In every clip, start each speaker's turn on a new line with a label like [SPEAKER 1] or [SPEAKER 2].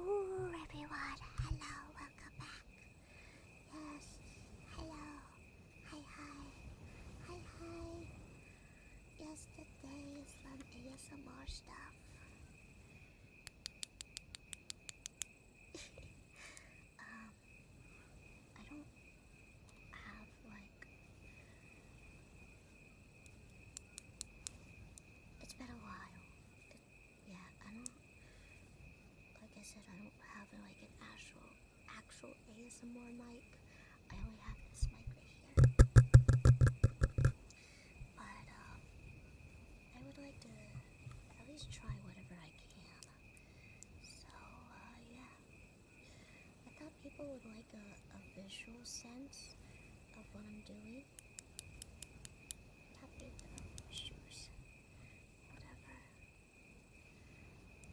[SPEAKER 1] Hello, everyone. Hello, welcome back. Yes, hello. Hi, hi. Hi, hi. Yesterday is some ASMR stuff. I don't have it's been a while. Yeah, I don't, like I said, I don't have an actual ASMR mic. I only have this mic right here. But, I would like to at least try whatever I can. So, yeah. I thought people would like a visual sense of what I'm doing. Happy shoes. Whatever.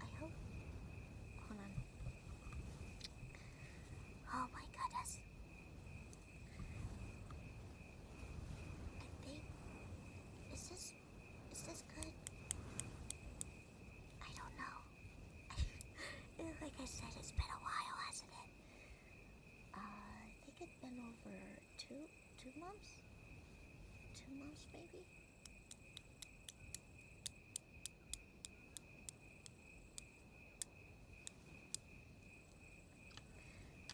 [SPEAKER 1] I hope. Hold on. Oh my goodness. I think. Is this good? I don't know. Like I said, it's been a while, hasn't it? I think it's been over 2 months? 2 months, maybe?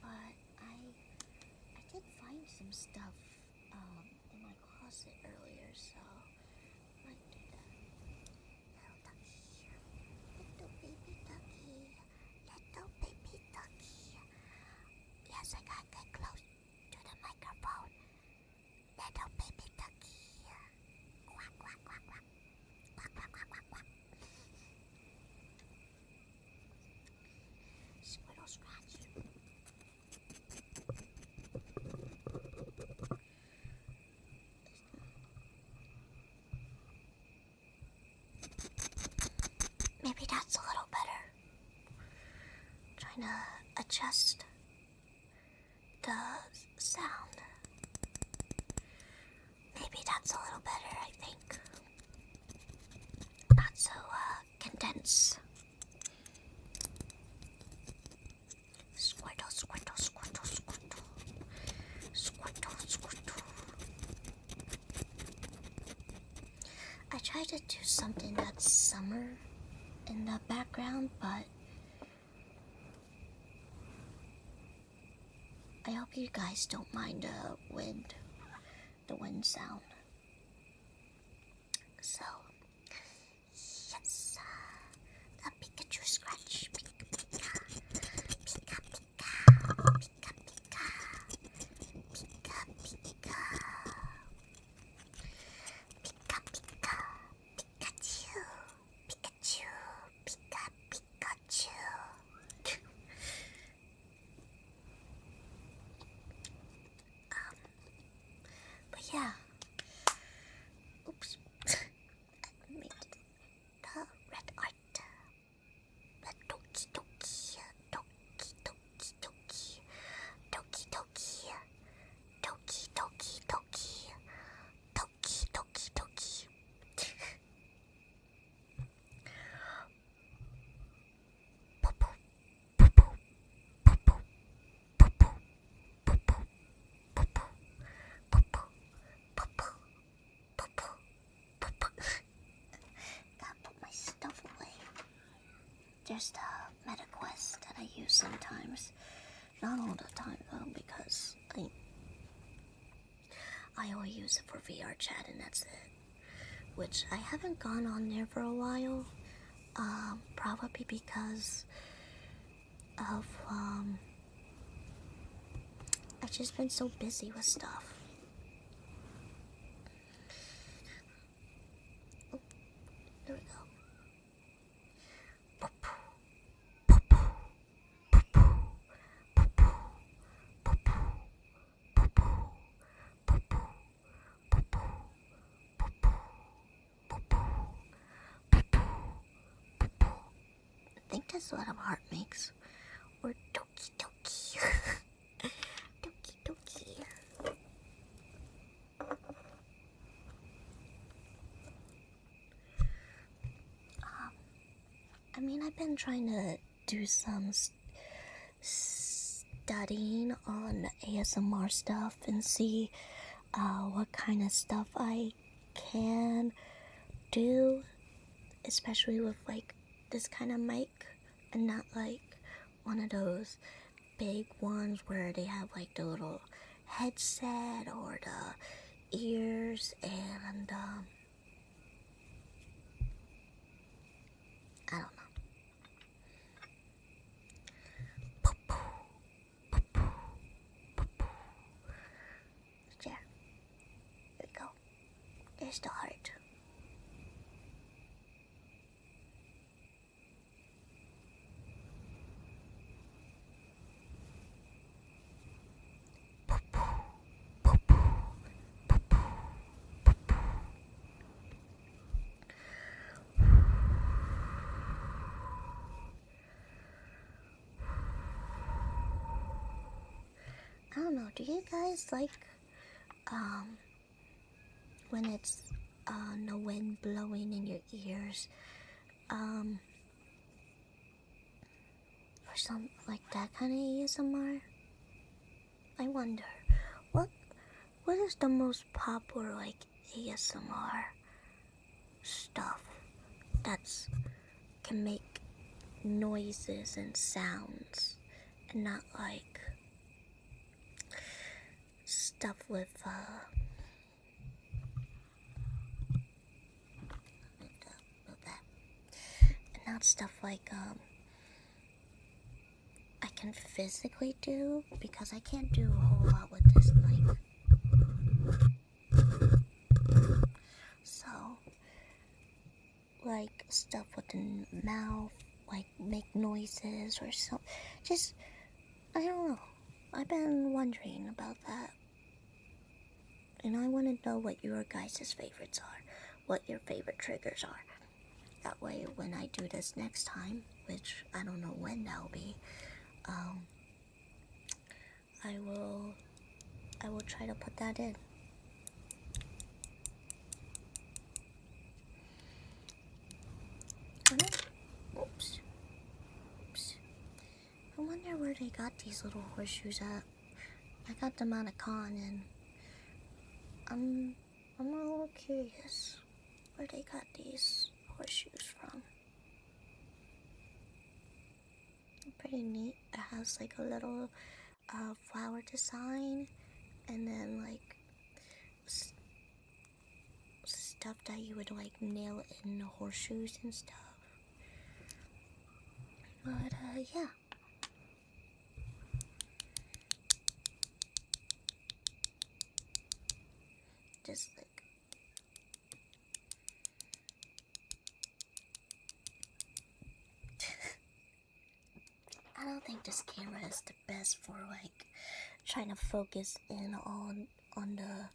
[SPEAKER 1] But I did find some stuff in my closet earlier, so I might do that. Little ducky. Little baby ducky. Little baby ducky. Yes, I gotta get close to the microphone. Little baby ducky. Quack, quack, quack, quack. Quack, quack, quack, quack, quack. Squirtle scratch. Maybe that's a little better. Trying to adjust the sound. Maybe that's a little better, I think. Not so condensed. Squirtle, squirtle, squirtle, squirtle. Squirtle, squirtle. I tried to do something that's summer in the background, but I hope you guys don't mind the wind sound. So, yes, the Pikachu scratch. Pika, pika, pika, pika, pika, pika, pika, pika, pika, Pikachu, Pikachu, Pika, Pikachu. But yeah. Oops. I made the red art. The Doki Doki. Doki Doki Doki. Doki Doki. Doki Doki Doki. Doki Doki Doki. Poo poo. Poo poo. Poo poo. Poo poo. Poo poo. Poo poo. Poo poo. Poo poo. Poo poo. Poo poo. Gotta put my stuff away. There's the MetaQuest that I use sometimes. Not all the time though, because I only use it for VR chat and that's it. Which I haven't gone on there for a while. Probably because of I've just been so busy with stuff. Oh, there we go. I think that's what a heart makes. Or Doki Doki. Doki Doki. I mean, I've been trying to do some studying on ASMR stuff and see what kind of stuff I can do, especially with like this kind of mic and not like one of those big ones where they have like the little headset or the ears and I don't know. Yeah, there we go. There's the heart. I don't know, do you guys like when it's no wind blowing in your ears? Or some like that kind of ASMR? I wonder what is the most popular like ASMR stuff that's can make noises and sounds and not like stuff with and not stuff like I can physically do, because I can't do a whole lot with this mic. So like stuff with the mouth, like make noises or something. Just I don't know. I've been wondering about that. And I want to know what your guys' favorites are. What your favorite triggers are. That way when I do this next time, which I don't know when that'll be, I will try to put that in. Oops. I wonder where they got these little horseshoes at. I got them at a con and I'm a little curious where they got these horseshoes from. Pretty neat. It has like a little flower design and then like stuff that you would like nail in the horseshoes and stuff. But yeah. Just like I don't think this camera is the best for like trying to focus in on the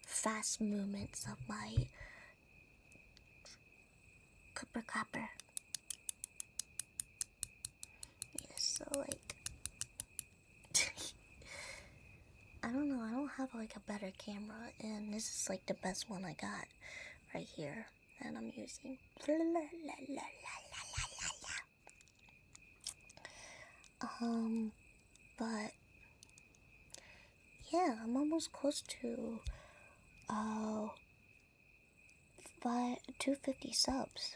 [SPEAKER 1] fast movements of my Cooper Copper. Yes, so like I don't know, I don't have like a better camera, and this is like the best one I got right here that I'm using. But yeah, I'm almost close to 250 subs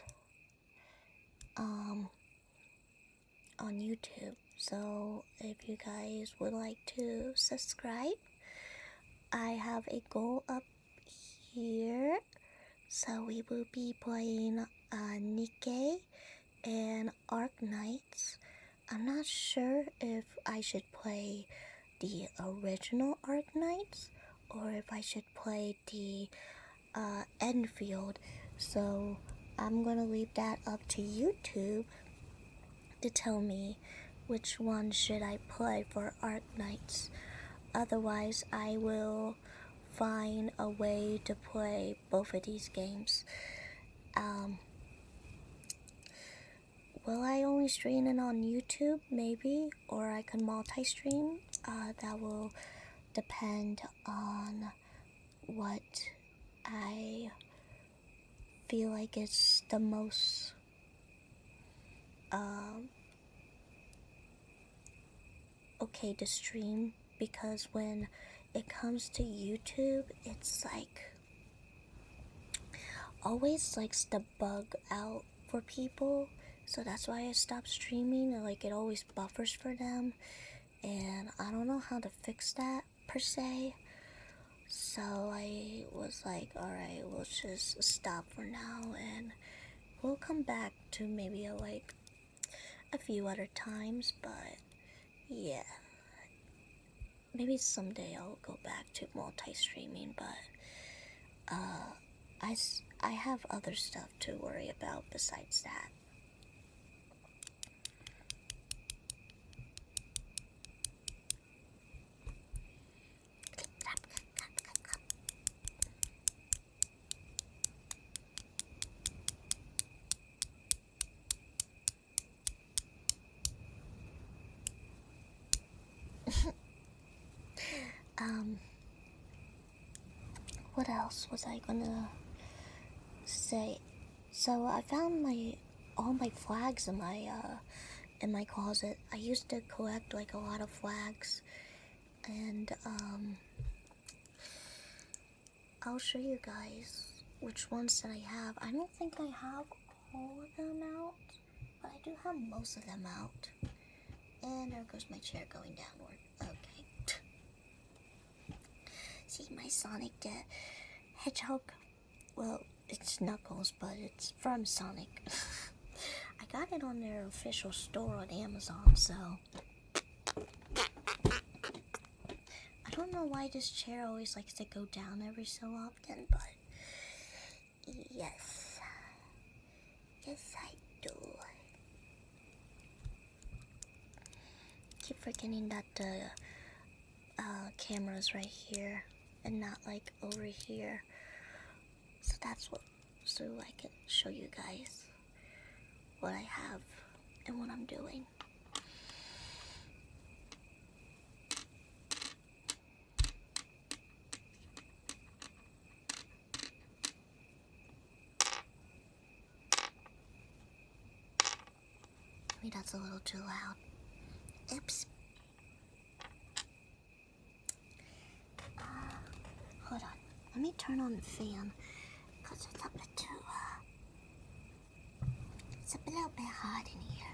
[SPEAKER 1] on YouTube. So if you guys would like to subscribe, I have a goal up here. So we will be playing Nikke and Arknights. I'm not sure if I should play the original Arknights or if I should play the Enfield. So I'm gonna leave that up to YouTube to tell me which one should I play for Arknights. Otherwise, I will find a way to play both of these games. Will I only stream it on YouTube? Maybe. Or I can multi-stream. That will depend on what I feel like is the most okay to stream because when it comes to YouTube, it's like always likes to bug out for people. So that's why I stopped streaming, and like it always buffers for them. And I don't know how to fix that per se. So I was like, alright, we'll just stop for now and we'll come back to maybe like a few other times, but yeah. Maybe someday I'll go back to multi-streaming, but I have other stuff to worry about besides that. um, what else was I gonna say? So I found all my flags in my closet. I used to collect like a lot of flags, and I'll show you guys which ones that I have. I don't think I have all of them out, but I do have most of them out. And there goes my chair going downward. Okay. See my Sonic the Hedgehog? Well, it's Knuckles, but it's from Sonic. I got it on their official store on Amazon, so I don't know why this chair always likes to go down every so often, but yes. Yes, I do. Keep forgetting that the camera's right here and not like over here. So that's what, so I can show you guys what I have and what I'm doing. Maybe that's a little too loud. Oops. Hold on. Let me turn on the fan because it's a bit too, it's a little bit hot in here.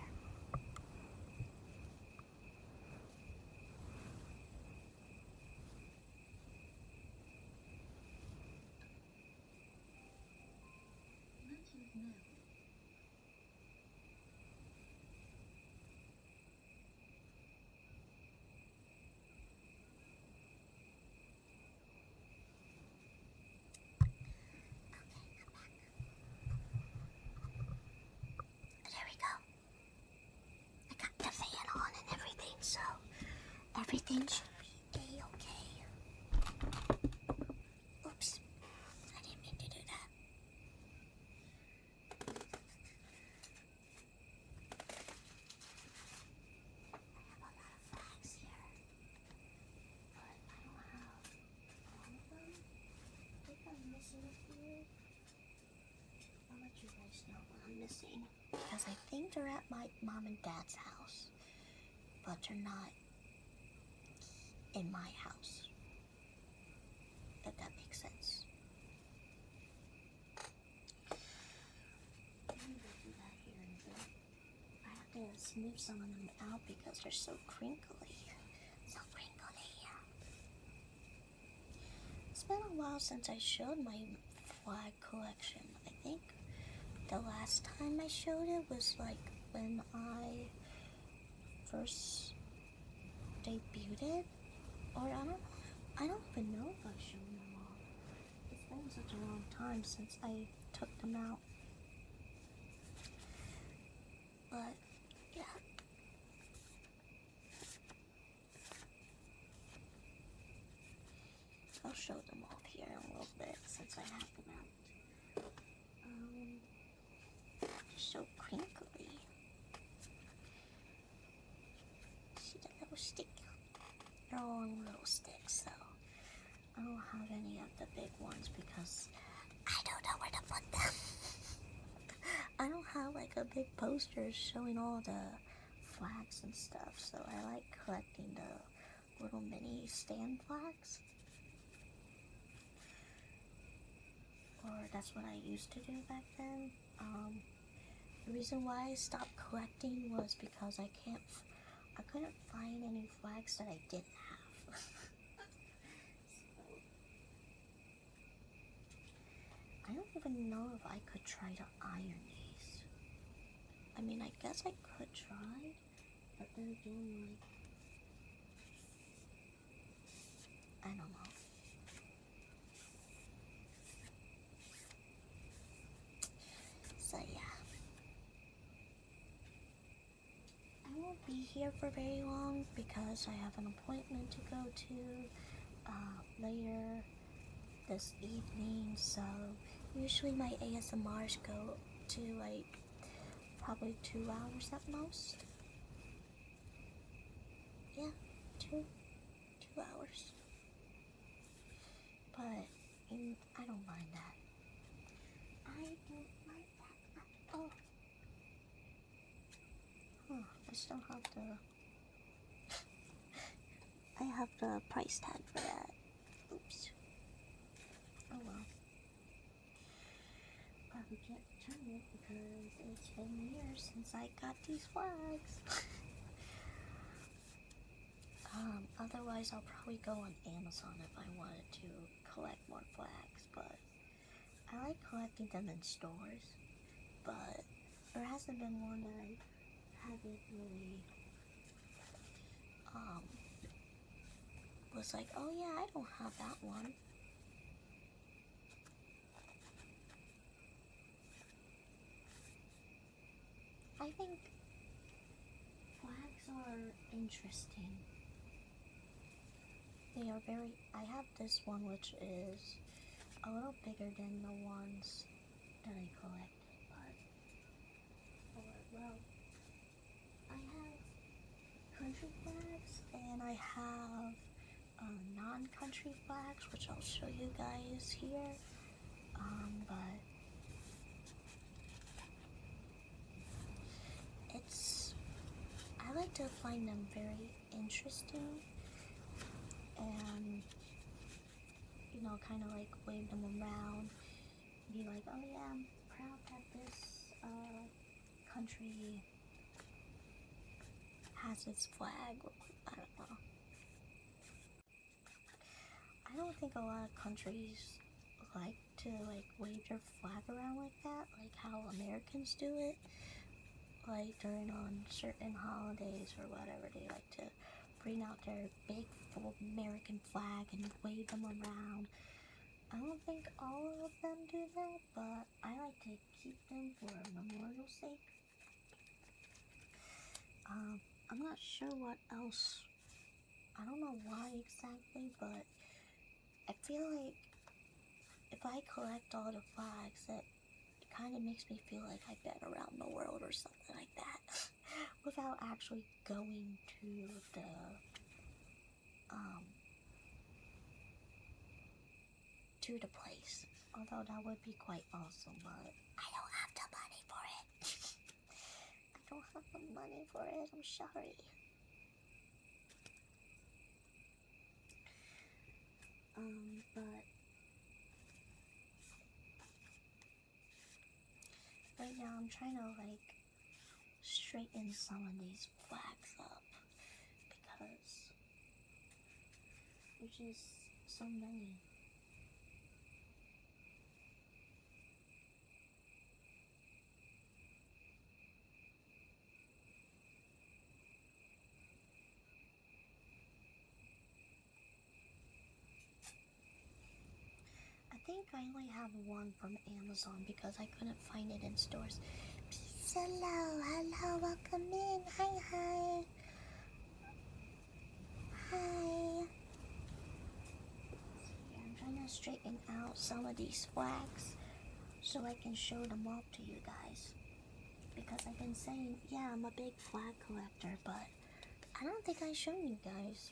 [SPEAKER 1] There we go. I got the fan on and everything, so everything should be A-okay. Oops. I didn't mean to do that. I have a lot of flags here, but I don't have all of them. I think I'm missing a few. I'll let you guys know what I'm missing. Because I think they're at my mom and dad's house, but they're not in my house, if that makes sense. I'm gonna do that here in a bit. I have to smooth some of them out because they're so crinkly. So crinkly. It's been a while since I showed my flag collection. I think the last time I showed it was like when I first debuted, or I don't even know if I've shown them all. It's been such a long time since I took them out. But yeah. I'll show them off here in a little bit since I have them out. They're so crinkly. See the little stick? They're all on little sticks, so I don't have any of the big ones because I don't know where to put them. I don't have like a big poster showing all the flags and stuff, so I like collecting the little mini stand flags. Or that's what I used to do back then. The reason why I stopped collecting was because I couldn't find any flags that I didn't have. So, I don't even know if I could try to iron these. I mean, I guess I could try, but then again, like, I don't know. So yeah. I won't be here for very long because I have an appointment to go to later this evening. So usually my ASMRs go to like probably 2 hours at most. Yeah, two hours. But I don't mind that. I don't mind that at all. Huh, I still have I have the price tag for that. Oops. Oh well. Probably can't return it because it's been years since I got these flags. Otherwise I'll probably go on Amazon if I wanted to collect more flags, but I like collecting them in stores, but there hasn't been one that I haven't really, was like, oh yeah, I don't have that one. I think flags are interesting. They are very, I have this one which is a little bigger than the ones that I collect, but, well, I have country flags and I have non-country flags, which I'll show you guys here. But I like to find them very interesting and, kind of like wave them around, be like, oh yeah, I'm proud that this country has its flag. I don't know. I don't think a lot of countries like to like wave their flag around like that, like how Americans do it. Like during on certain holidays or whatever, they like to bring out their big full American flag and wave them around. I don't think all of them do that, but I like to keep them for memorial sake. I'm not sure what else. I don't know why exactly, but I feel like if I collect all the flags, it kind of makes me feel like I've been around the world or something like that, without actually going um, to the place. Although that would be quite awesome, but I don't have the money for it. I don't have the money for it. I'm sorry. But right now I'm trying to like straighten some of these flags up because there's just so many. I think I only have one from Amazon because I couldn't find it in stores. Peace, hello, welcome in. Hi. I'm trying to straighten out some of these flags so I can show them off to you guys. Because I've been saying, yeah, I'm a big flag collector, but I don't think I've shown you guys.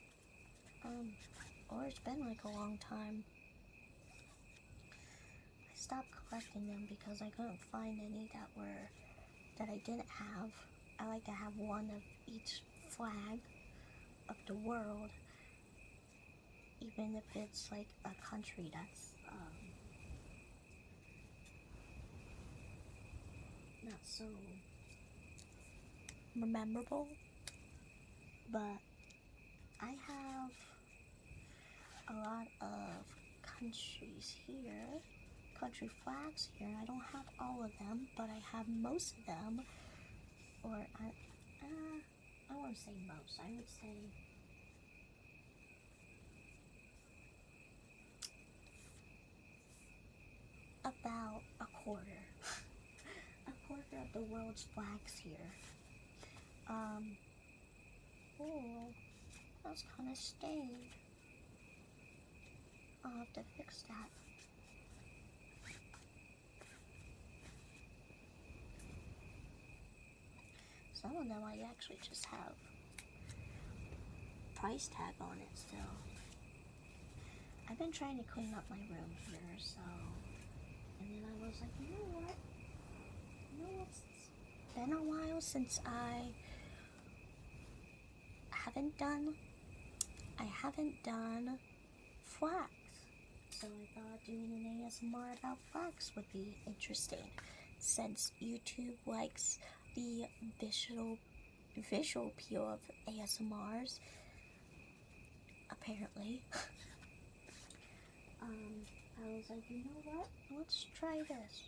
[SPEAKER 1] Or it's been like a long time. I stopped collecting them because I couldn't find any that I didn't have. I like to have one of each flag of the world, even if it's like a country that's not so memorable. But I have a lot of countries here, country flags here. I don't have all of them, but I have most of them. Or I won't say most. I would say about a quarter. A quarter of the world's flags here. Oh, that's kind of stained. I'll have to fix that. Some of them I actually just have price tag on it still. I've been trying to clean up my room here, so, and then I was like, you know what? It's been a while since I haven't done flags. So I thought doing an ASMR about flags would be interesting, since YouTube likes the visual appeal of ASMRs, apparently. I was like, you know what? Let's try this.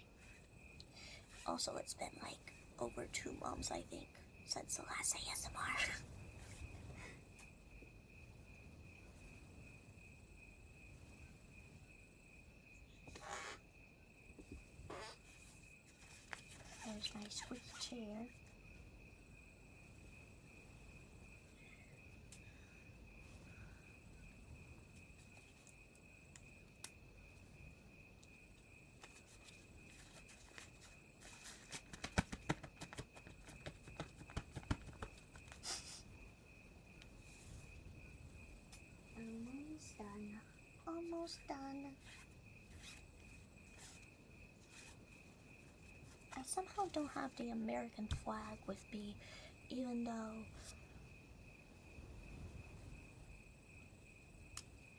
[SPEAKER 1] Also, it's been like over 2 months, I think, since the last ASMR. There's my squeaky chair. Almost done. Almost done. I somehow don't have the American flag with me, even though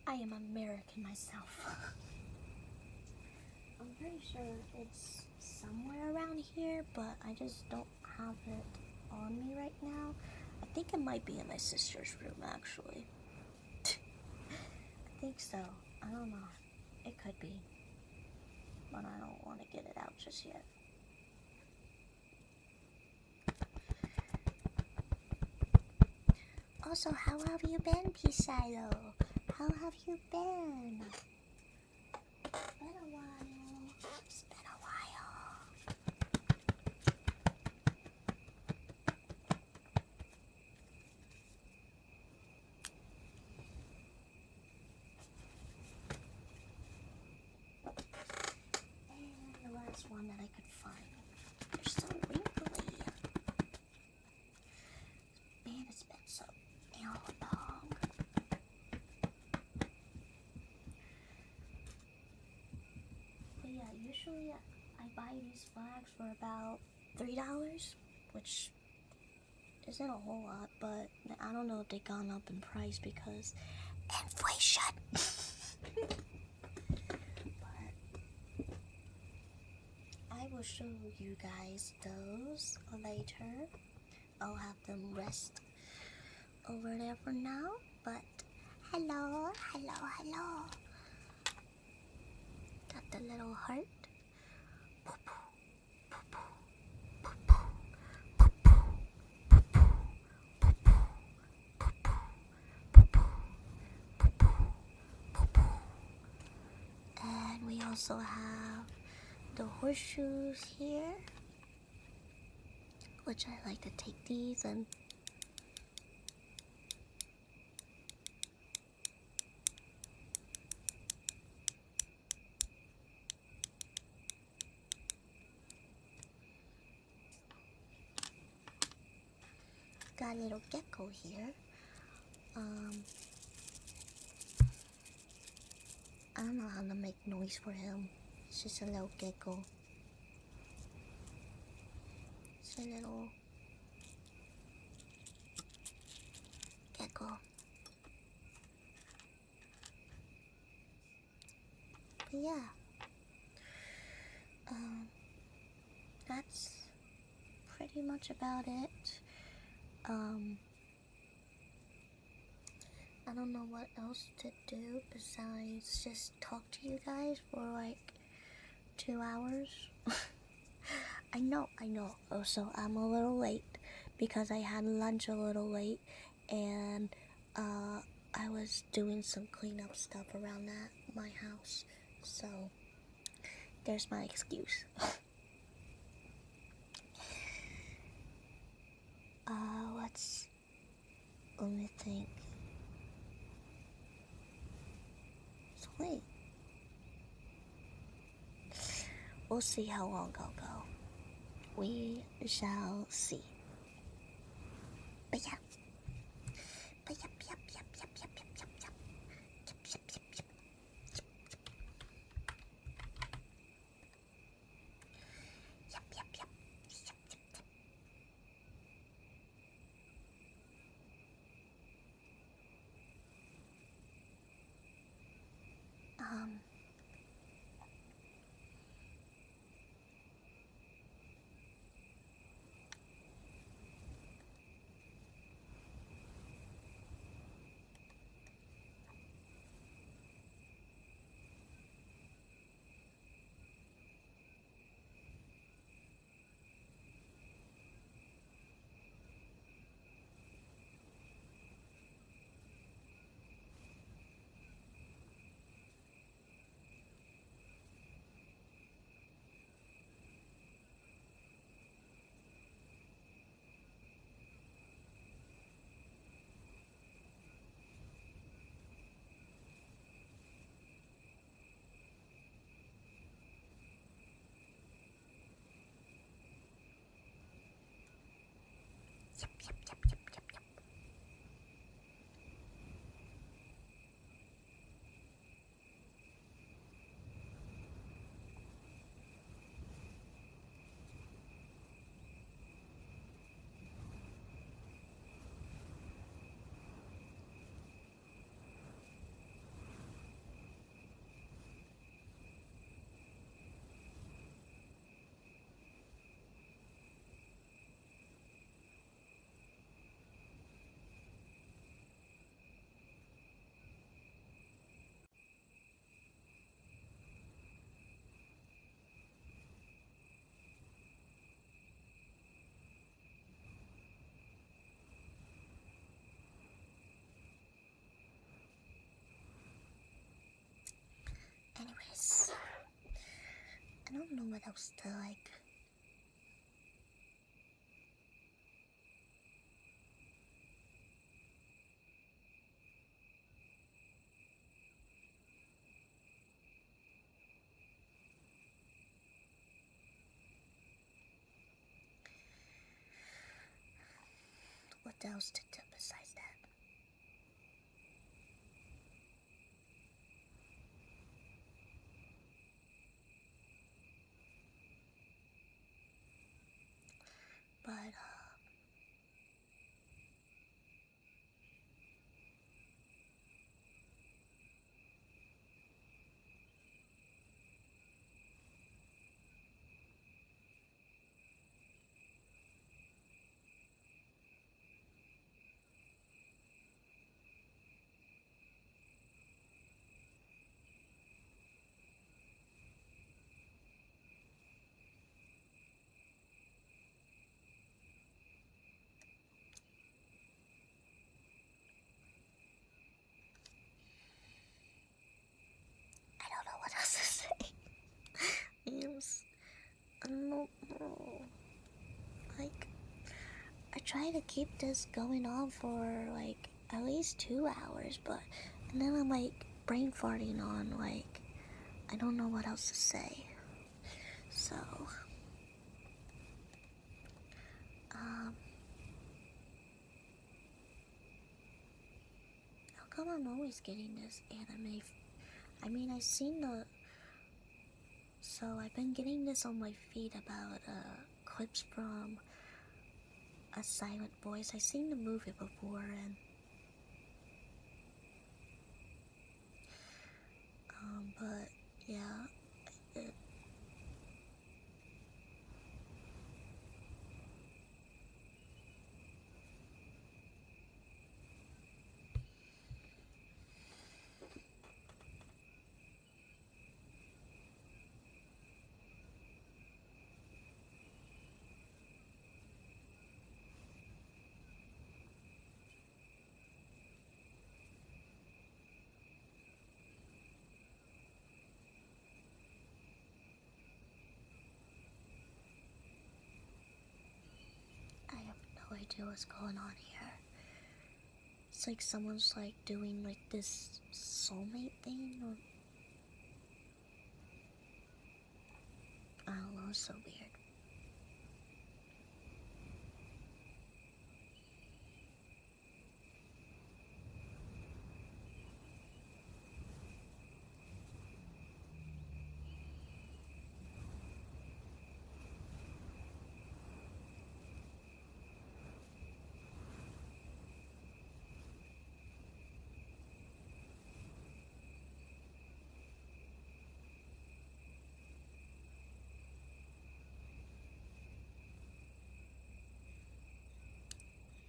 [SPEAKER 1] I am American myself. I'm pretty sure it's somewhere around here, but I just don't have it on me right now. I think it might be in my sister's room, actually. I think so. I don't know. It could be. But I don't want to get it out just yet. Also, how have you been, Pisilo? How have you been? It's been a while. It's been a while. And the last one that I could find. They're so wrinkly. Man, it's been so long. But yeah, usually I buy these flags for about $3, which isn't a whole lot, but I don't know if they've gone up in price because inflation. But I will show you guys those later. I'll have them rest over there for now, but hello. Got the little heart. And we also have the horseshoes here, which I like to take these and got a little gecko here. I don't know how to make noise for him. It's just a little gecko. It's a little gecko. But yeah. That's pretty much about it. Um, I don't know what else to do besides just talk to you guys for like 2 hours. I know. Oh, so I'm a little late because I had lunch a little late and I was doing some cleanup stuff around my house. So there's my excuse. Let me think. So wait. We'll see how long I'll go. We shall see. But yeah. But yep. Um, yep. Anyways, I don't know what else to like. What else to do besides that? But I don't know what else to say. Yes, I don't know. Like, I try to keep this going on for like at least 2 hours, but and then I'm like brain farting on like I don't know what else to say. So, um, how come I'm always getting this anime? I mean, I've seen the. So, I've been getting this on my feed about clips from A Silent Voice. I've seen the movie before, and. But, yeah. idea what's going on here. It's like someone's like doing like this soulmate thing, or I don't know, it's so weird.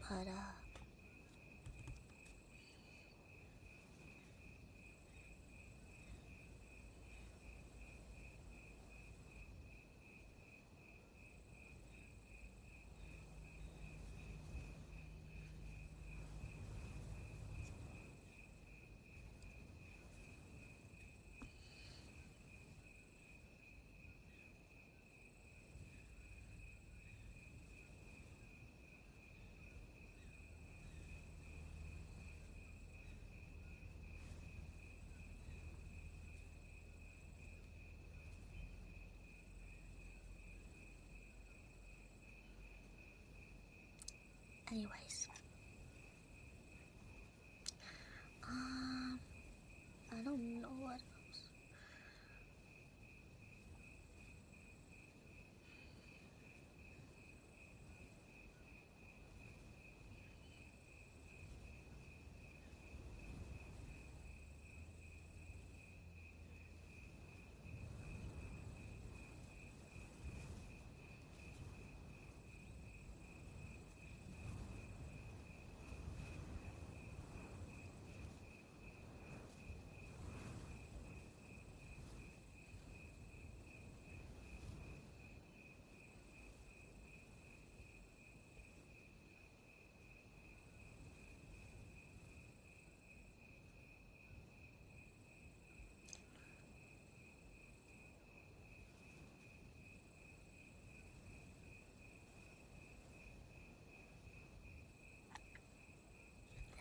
[SPEAKER 1] But anyways, I don't know what else.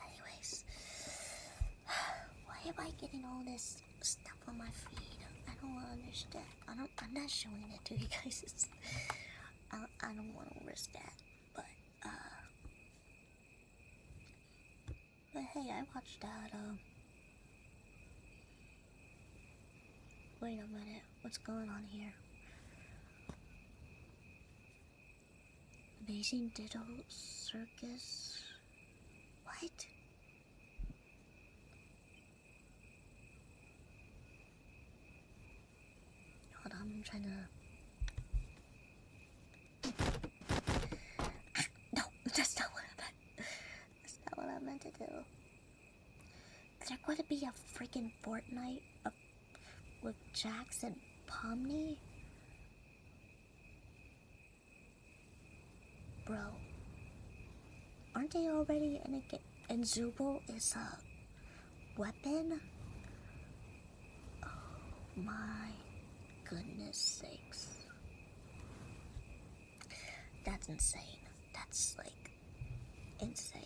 [SPEAKER 1] Anyways, why am I getting all this stuff on my feed? I don't understand. I'm not showing it to you guys. I don't want to risk that. But but hey, I watched that. Wait a minute. What's going on here? Amazing Ditto Circus. What? Hold on, I'm trying to. No, that's not what I meant. That's not what I meant to do. Is there going to be a freaking Fortnite with Jax and Pomni? Bro, aren't they already in a game? And Zooble is a weapon? Oh my goodness sakes. That's insane. That's like insane.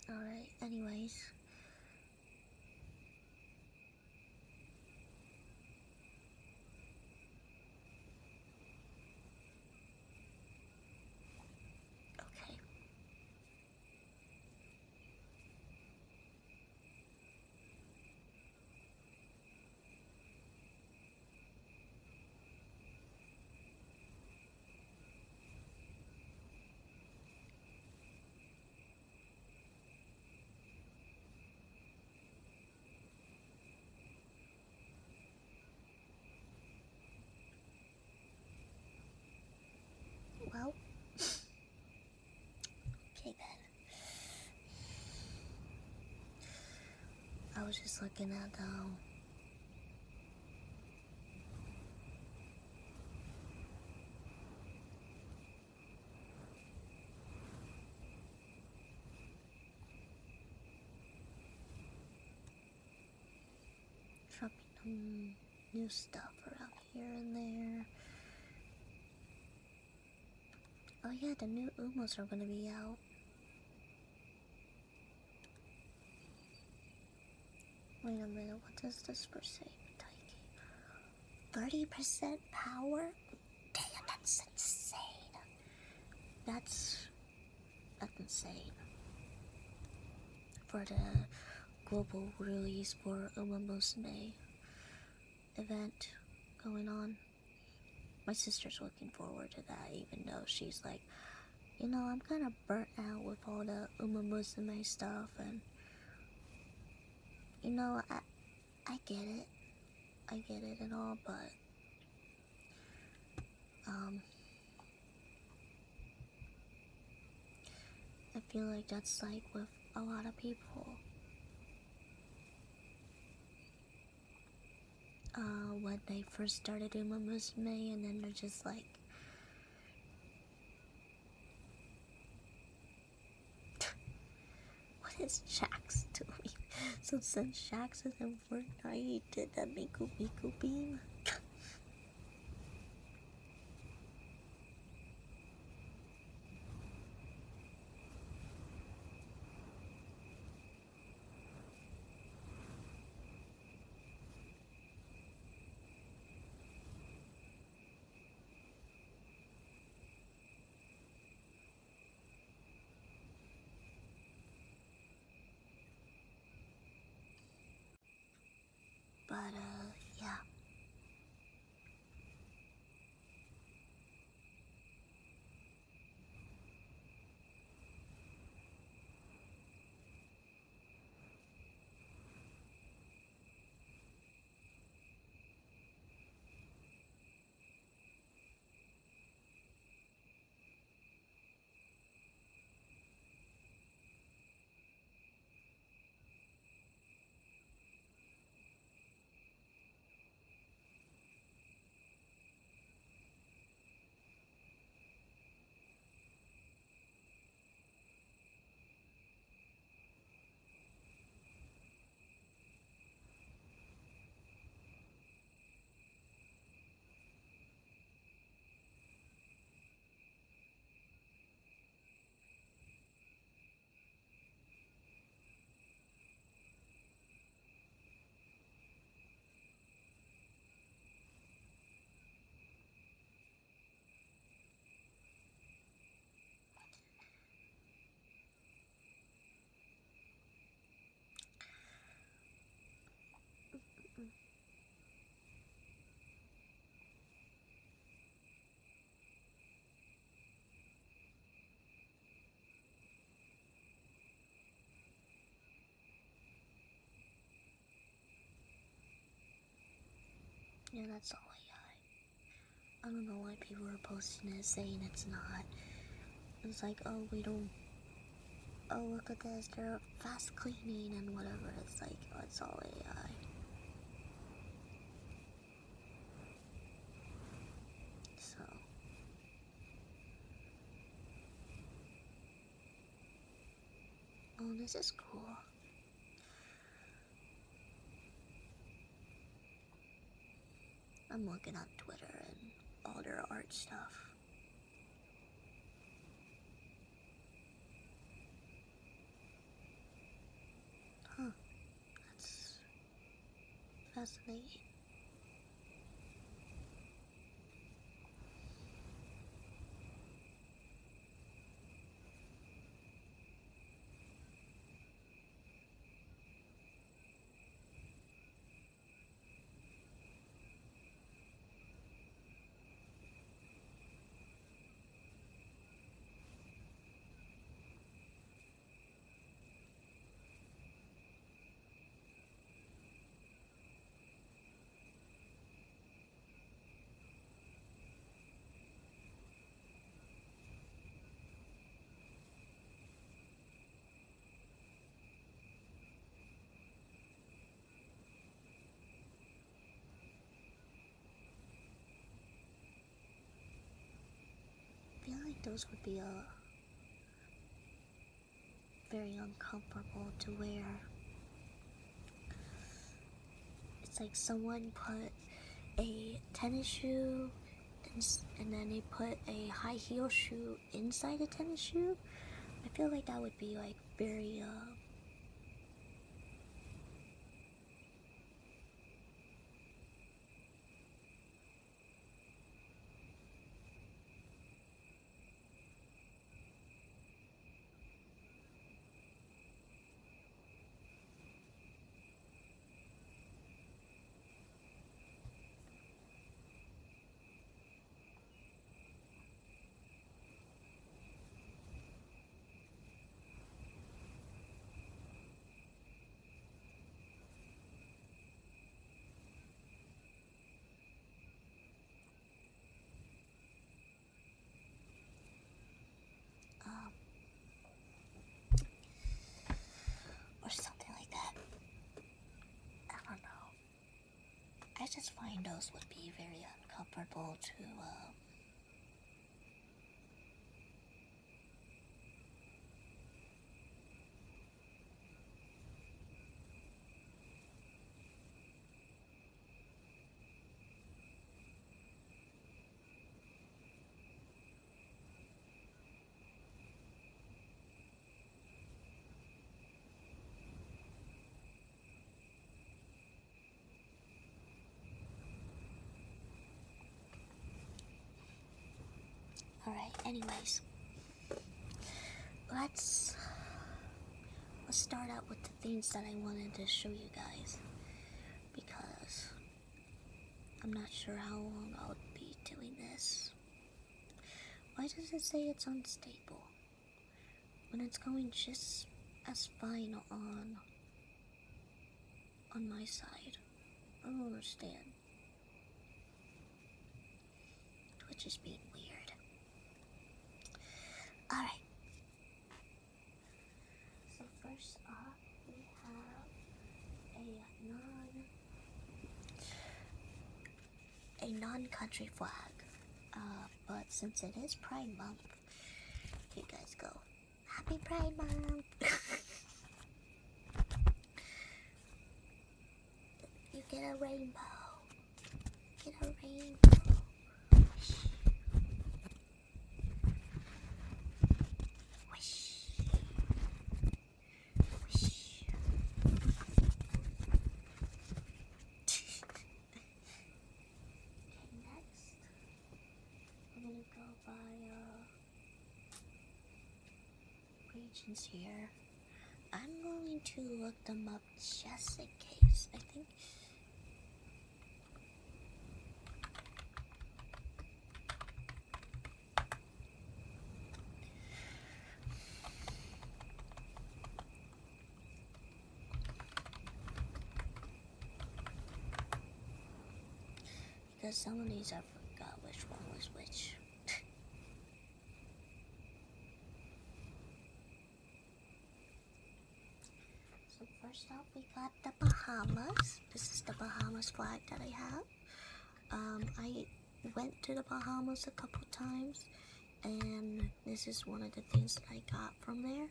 [SPEAKER 1] Alright, anyways. Okay. I was just looking at dropping some new stuff around here and there. Oh yeah, the new Umos are gonna be out. Wait a minute, what does this per se Taiki? 30% power? Damn, that's insane. That's insane. For the global release for Uma Musume event going on. My sister's looking forward to that, even though she's like, you know, I'm kind of burnt out with all the Uma Musume stuff, and you know, I get it and all, but I feel like that's like with a lot of people. When they first started Uma Musume, and then they're just like, what is Shax doing? So since Shax is in Fortnite, he did that Miku Miku beam. But yeah. Yeah, that's all I don't know why people are posting it saying it's not. It's like, oh, we don't. Oh, look at this, they're fast cleaning and whatever. It's like, oh, it's all AI. So. Oh, this is cool. I'm looking on Twitter and all their art stuff. Huh. That's fascinating. those would be very uncomfortable to wear. It's like someone put a tennis shoe and then they put a high heel shoe inside a tennis shoe. I feel like that would be like very or something like that. I don't know. I just find those would be very uncomfortable to Alright, anyways. Let's start out with the things that I wanted to show you guys. Because I'm not sure how long I'll be doing this. Why does it say it's unstable? When it's going just as fine on my side. I don't understand. Twitch is being weird. Alright. So first up, we have a non-country flag. But since it is Pride Month, you guys go, Happy Pride Month! You get a rainbow. Get a rainbow. Wish. Wish. Okay, next, we're gonna go by regions here. I'm going to look them up just in case. I think because some of these I forgot which one was which. So first up we got the Bahamas. This is the Bahamas flag that I have. I went to the Bahamas a couple times and this is one of the things that I got from there.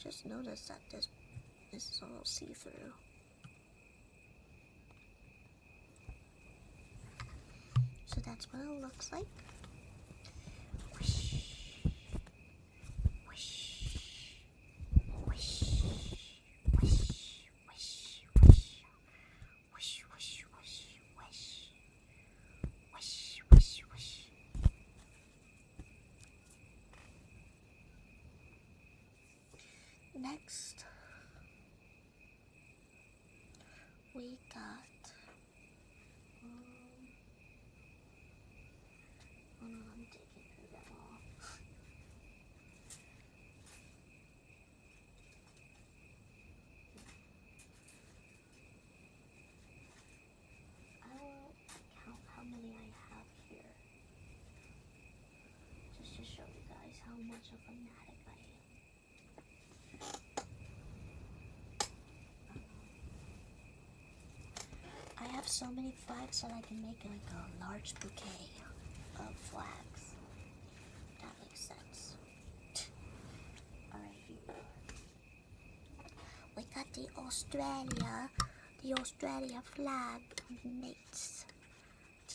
[SPEAKER 1] Just noticed that this is all see-through. So that's what it looks like. Wish. Wish. Wish. Wish. Wish. Wish. Wish. Wish. Wish. Wish. Wish. Wish. Wish. Next, we got hold on, I'm taking through them all. I'll count how many I have here, just to show you guys how much of a fanatic I am. I have so many flags that I can make like a large bouquet of flags. Australia, the Australia flag, mates.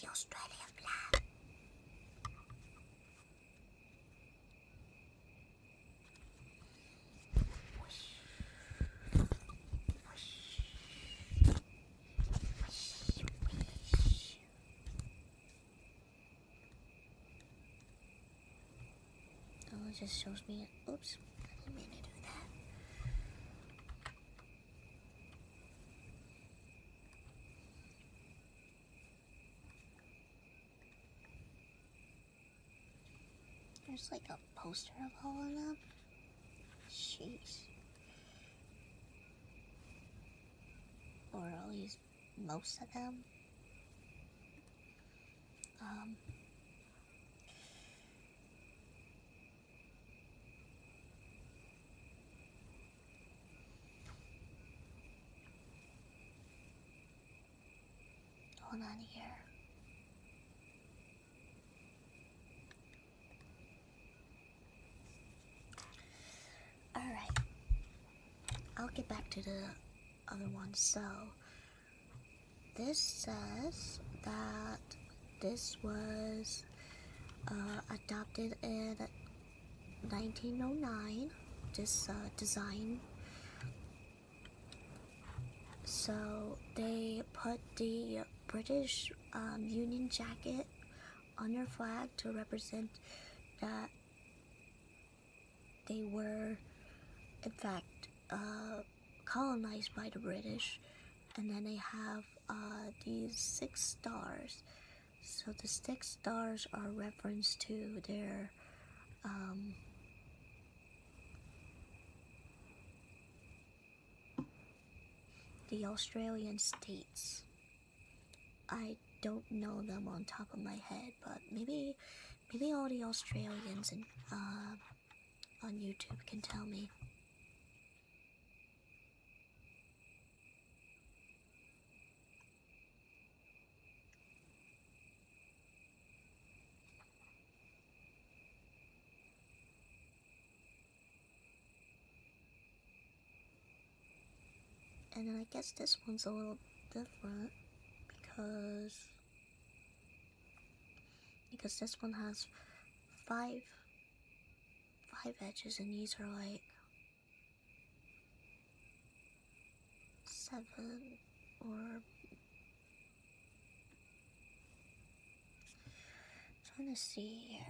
[SPEAKER 1] The Australia flag. Oh, it just shows me. Oops, I didn't mean to do that. There's like a poster of all of them. Jeez. Or at least most of them. Hold on here. Alright. I'll get back to the other one. So, this says that this was adopted in 1909. This design. So, they put the British Union jacket on their flag to represent that they were, in fact, colonized by the British. And then they have these 6 stars. So the 6 stars are reference to their the Australian states. I don't know them on top of my head, but maybe all the Australians on YouTube can tell me. And then I guess this one's a little different because this one has five edges, and these are like 7 or trying to see here.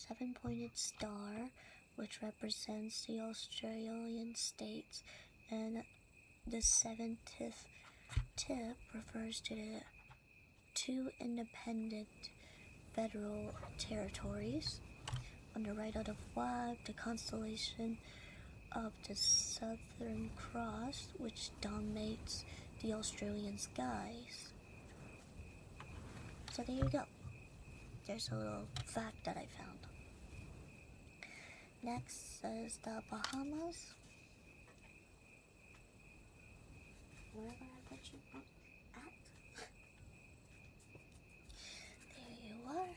[SPEAKER 1] Seven-pointed star, which represents the Australian states, and the 7th tip refers to the 2 independent federal territories. On the right of the flag, the constellation of the Southern Cross, which dominates the Australian skies. So there you go. There's a little fact that I found. Next is the Bahamas. Wherever I put you at. There you are.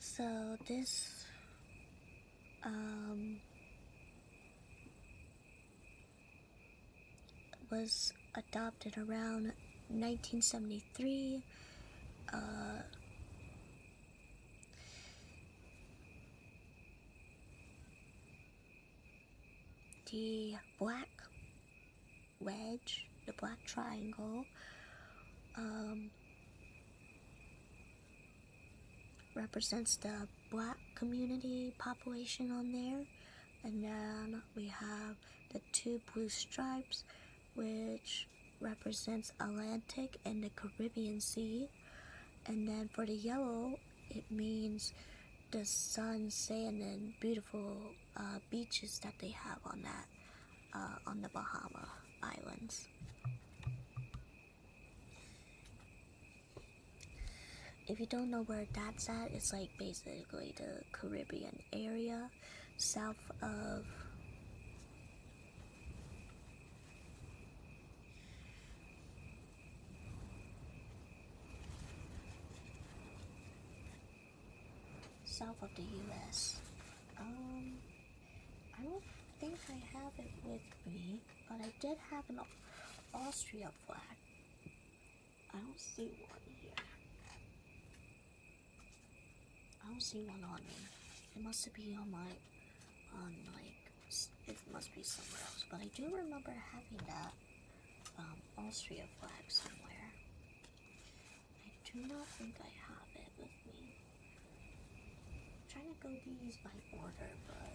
[SPEAKER 1] So this was adopted around 1973. The black wedge, the black triangle, represents the black community population on there. And then we have the 2 blue stripes, which represents Atlantic and the Caribbean Sea. And then for the yellow, it means the sun, sand, and beautiful beaches that they have on that on the Bahama Islands. If you don't know where that's at, it's like basically the Caribbean area south of south of the U.S. I don't think I have it with me, but I did have an Austria flag. I don't see one here. I don't see one on me. It must be on my, it must be somewhere else. But I do remember having that Austria flag somewhere. I do not think I have it with me. I'm trying to go these by order, but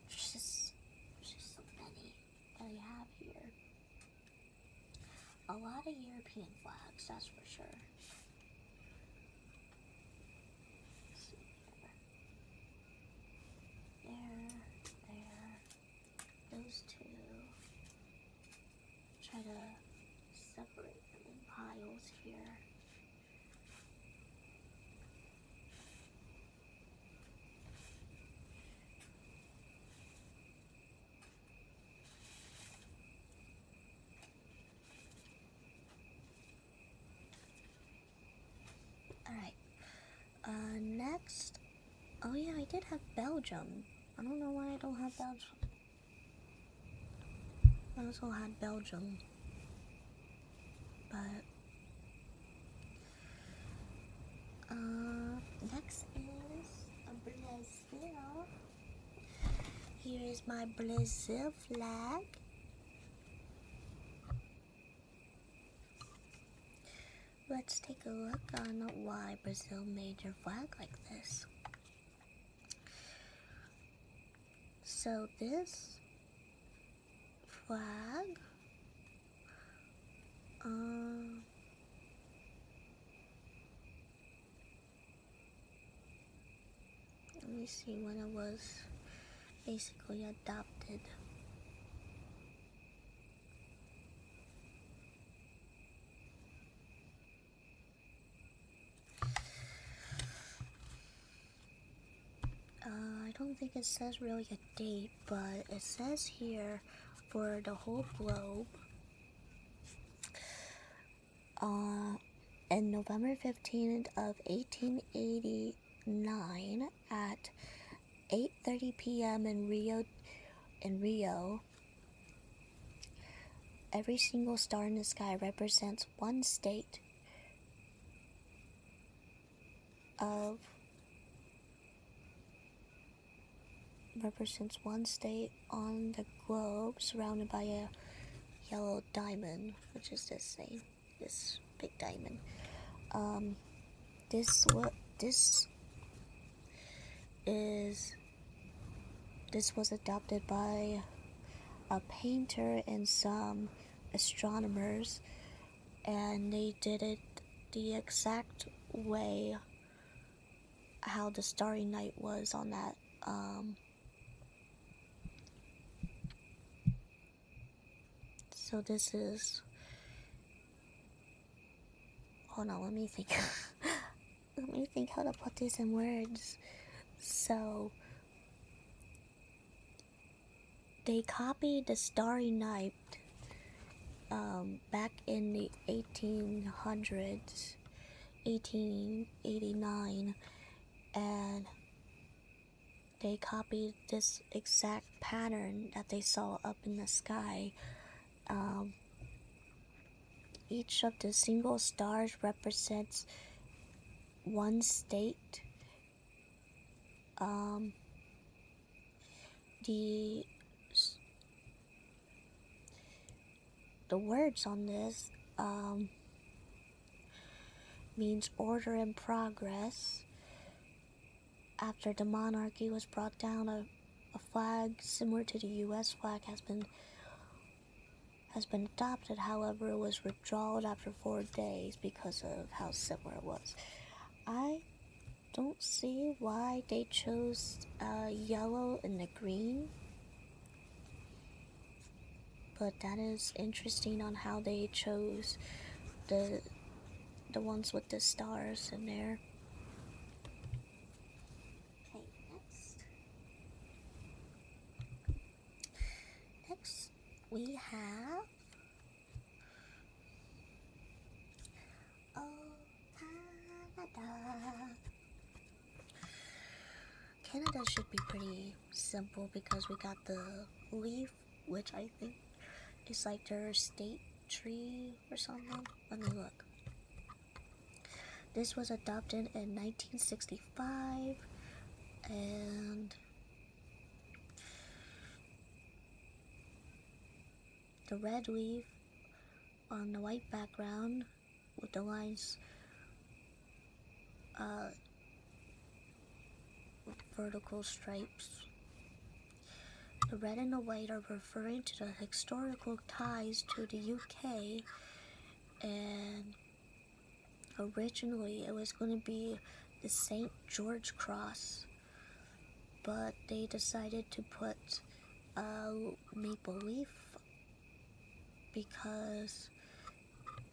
[SPEAKER 1] there's just so many that I have here. A lot of European flags, that's for sure. Let's see here. There. Those two. Try to separate them in piles here. Alright. Next. Oh yeah, I did have Belgium. I don't know why I don't have Belgium. I also had Belgium. But next is Brazil. Here is my Brazil flag. Let's take a look on why Brazil made their flag like this. So this flag, let me see when it was basically adopted. I don't think it says really a date, but it says here for the whole globe in November 15th of 1889 at 8:30 p.m. in Rio, every single star in the sky represents one state on the globe surrounded by a yellow diamond, which is this thing, this big diamond. This was adopted by a painter and some astronomers, and they did it the exact way how the Starry Night was on that so this is, hold on, let me think how to put this in words. So they copied the Starry Night back in the 1800s, 1889, and they copied this exact pattern that they saw up in the sky. Each of the single stars represents one state. The words on this means order and progress. After the monarchy was brought down, a flag similar to the U.S. flag has been adopted. However, it was withdrawn after 4 days because of how similar it was. I don't see why they chose yellow and the green, but that is interesting on how they chose the ones with the stars in there. Okay, next we have Canada should be pretty simple because we got the leaf, which I think is like their state tree or something. Let me look. This was adopted in 1965, and the red leaf on the white background with the lines vertical stripes. The red and the white are referring to the historical ties to the UK, and originally it was going to be the St. George Cross, but they decided to put a maple leaf because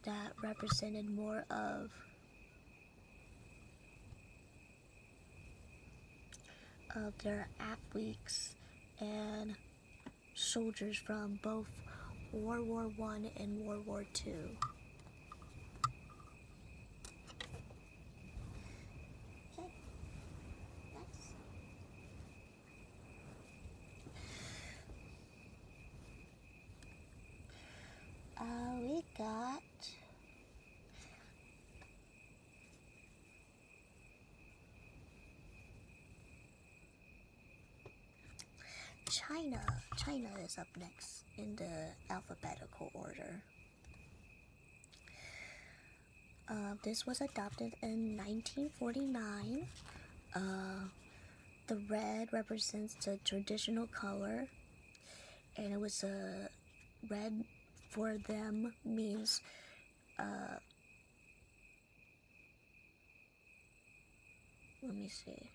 [SPEAKER 1] that represented more of their athletes and soldiers from both World War I and World War II. Okay, next. We got China. China is up next in the alphabetical order. This was adopted in 1949. The red represents the traditional color, and it was a red for them means let me see,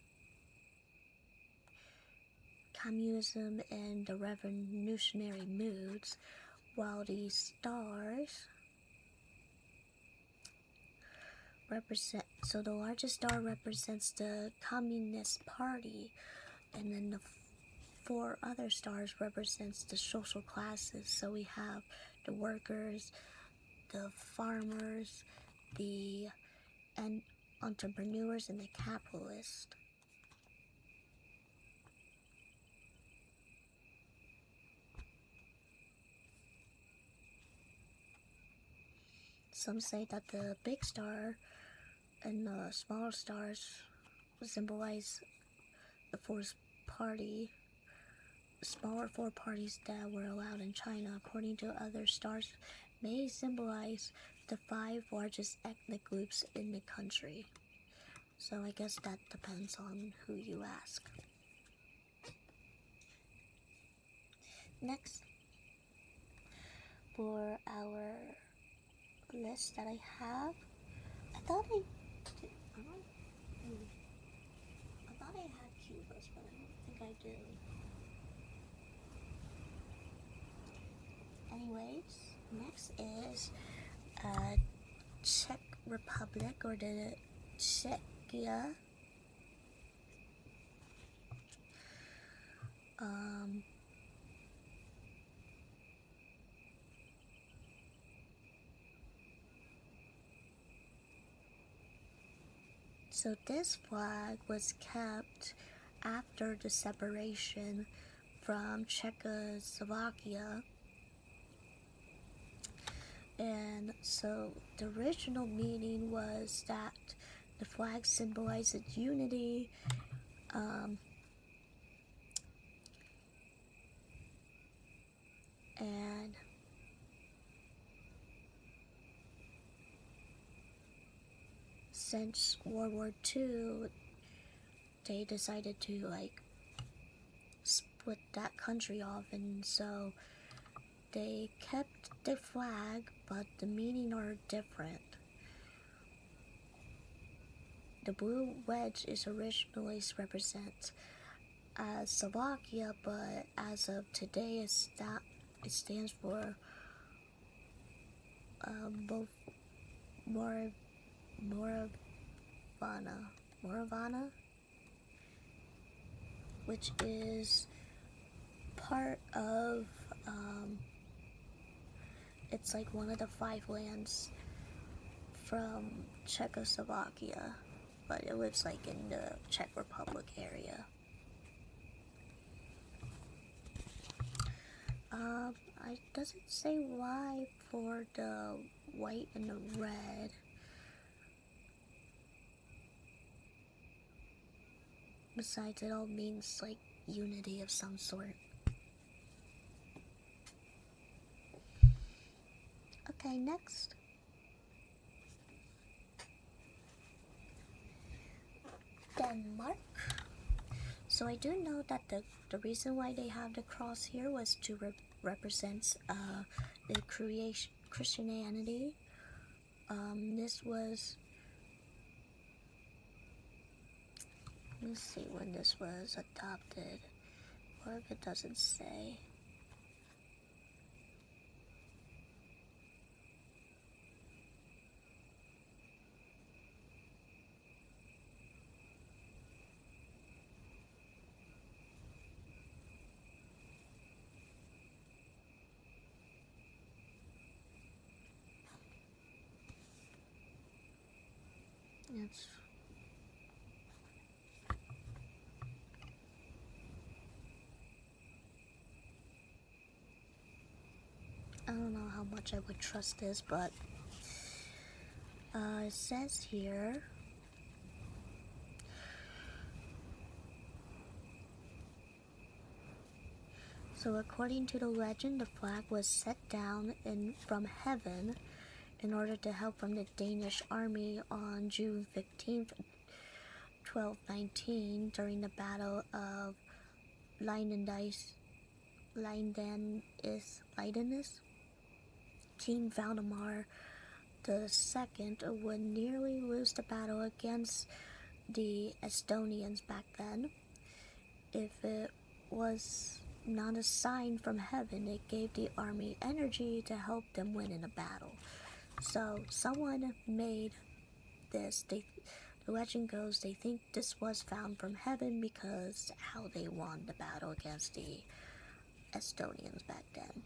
[SPEAKER 1] communism and the revolutionary moods, while the stars represent, so the largest star represents the Communist Party, and then the four other stars represents the social classes. So we have the workers, the farmers, the entrepreneurs, and the capitalists. Some say that the big star and the smaller stars symbolize the fourth party, the smaller four parties that were allowed in China. According to other stars, may symbolize the 5 largest ethnic groups in the country. So I guess that depends on who you ask. Next, for our list that I have, I thought I had Cubas, but I don't think I do. Anyways, next is Czech Republic, or the Czechia. So this flag was kept after the separation from Czechoslovakia. And so the original meaning was that the flag symbolizes unity, and since World War II, they decided to split that country off, and so they kept the flag, but the meaning are different. The blue wedge is originally represent Slovakia, but as of today, it stands for both Moravana, which is part of, it's like one of the 5 lands from Czechoslovakia, but it lives like in the Czech Republic area. it doesn't say why for the white and the red. Besides, it all means like unity of some sort. Okay, next. Denmark. So I do know that the reason why they have the cross here was to represent the creation Christianity. This was, let's see when this was adopted, or if it doesn't say. It's I don't know how much I would trust this, but it says here. So according to the legend, the flag was set down from heaven in order to help from the Danish army on June 15th, 1219, during the Battle of Leidenus. King Valdemar II would nearly lose the battle against the Estonians back then. If it was not a sign from heaven, it gave the army energy to help them win in a battle. So someone made this. The legend goes they think this was found from heaven because how they won the battle against the Estonians back then.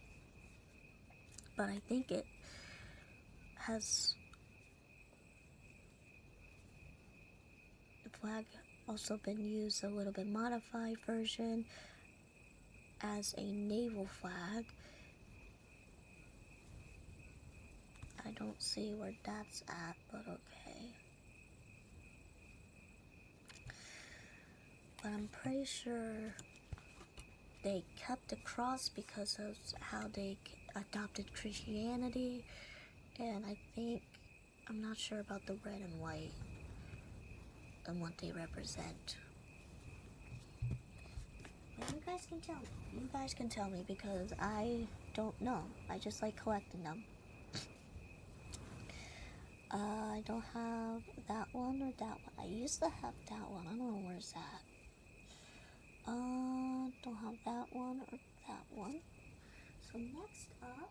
[SPEAKER 1] But I think it has the flag also been used a little bit modified version as a naval flag. I don't see where that's at, but okay. But I'm pretty sure they kept the cross because of how they adopted Christianity, and I'm not sure about the red and white and what they represent. But you guys can tell me. You guys can tell me because I don't know. I just like collecting them. I don't have that one or that one. I used to have that one. I don't know where's that. Don't have that one or that one. So next up,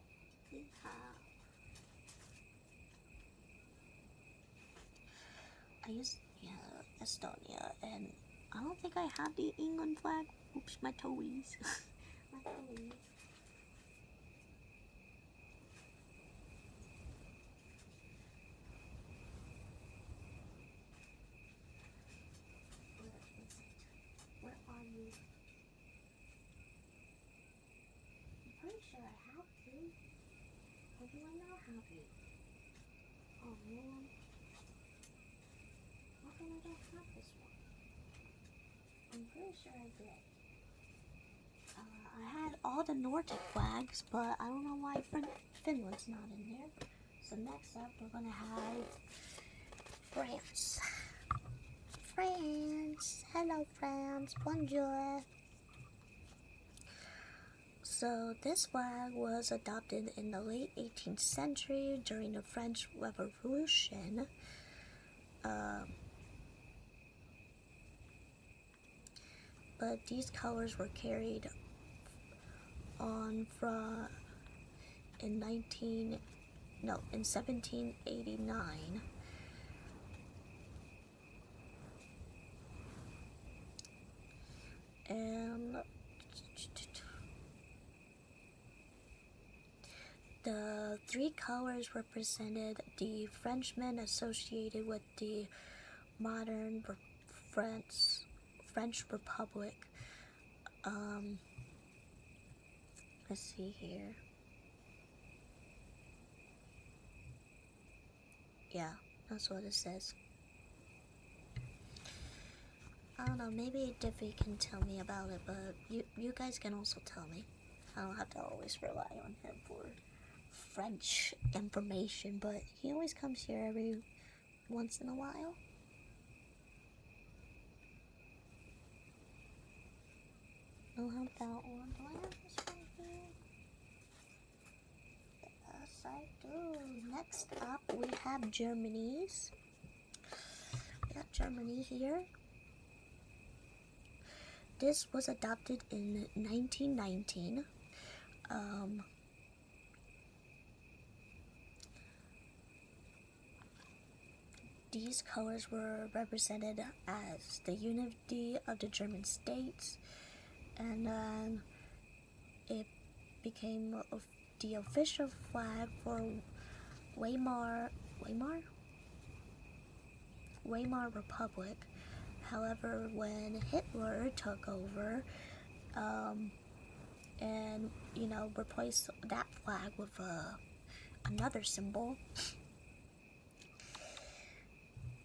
[SPEAKER 1] we have. Estonia, and I don't think I have the England flag. Oops, my toes. My toes. Where are you? I'm pretty sure I have you. Or do I not have you? Oh man. How come I don't have this one? I'm pretty sure I did. I had all the Nordic flags, but I don't know why Finland's not in there. So next up, we're gonna have France. France! Hello, France! Bonjour! So this flag was adopted in the late 18th century during the French Revolution. But these colors were carried on in 1789. And the three colors represented the Frenchmen associated with the modern French Republic. Let's see here. Yeah, that's what it says. I don't know, maybe Diffie can tell me about it, but you guys can also tell me. I don't have to always rely on him for French information, but he always comes here every once in a while. I'll have that one. Do I have this one here? Yes, I do. Next up, we have Germany's. We got Germany here. This was adopted in 1919. These colors were represented as the unity of the German states, and then it became the official flag for Weimar Republic. However, when Hitler took over, and replaced that flag with another symbol,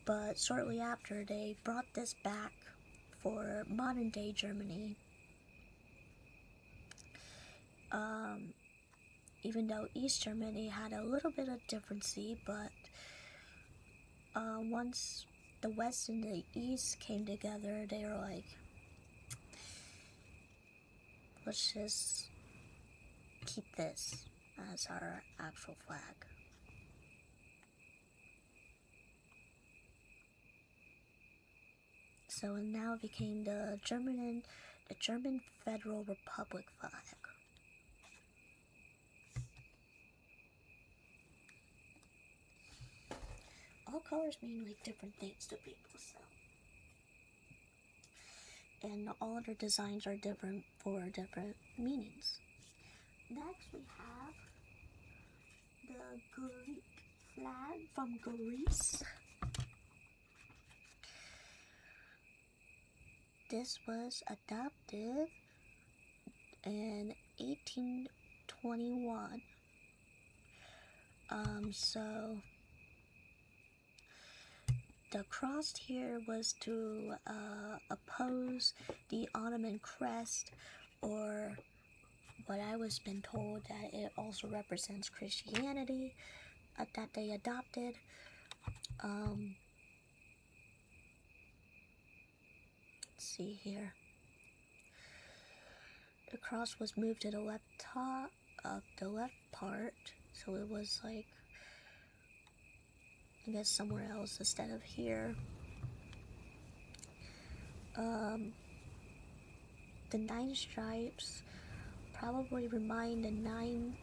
[SPEAKER 1] but shortly after they brought this back for modern day Germany. Even though East Germany had a little bit of difference, but once the West and the East came together, they were like, let's just keep this as our actual flag. So it now became the German Federal Republic flag. All colors mean like different things to people, so. And all of their designs are different for different meanings. Next we have the Greek flag from Greece. This was adopted in 1821. So the cross here was to oppose the Ottoman crest, or what I was been told that it also represents Christianity that they adopted. Let's see here. The cross was moved to the left top of the left part, so it was like, I guess, somewhere else instead of here. The 9 stripes probably remind the 9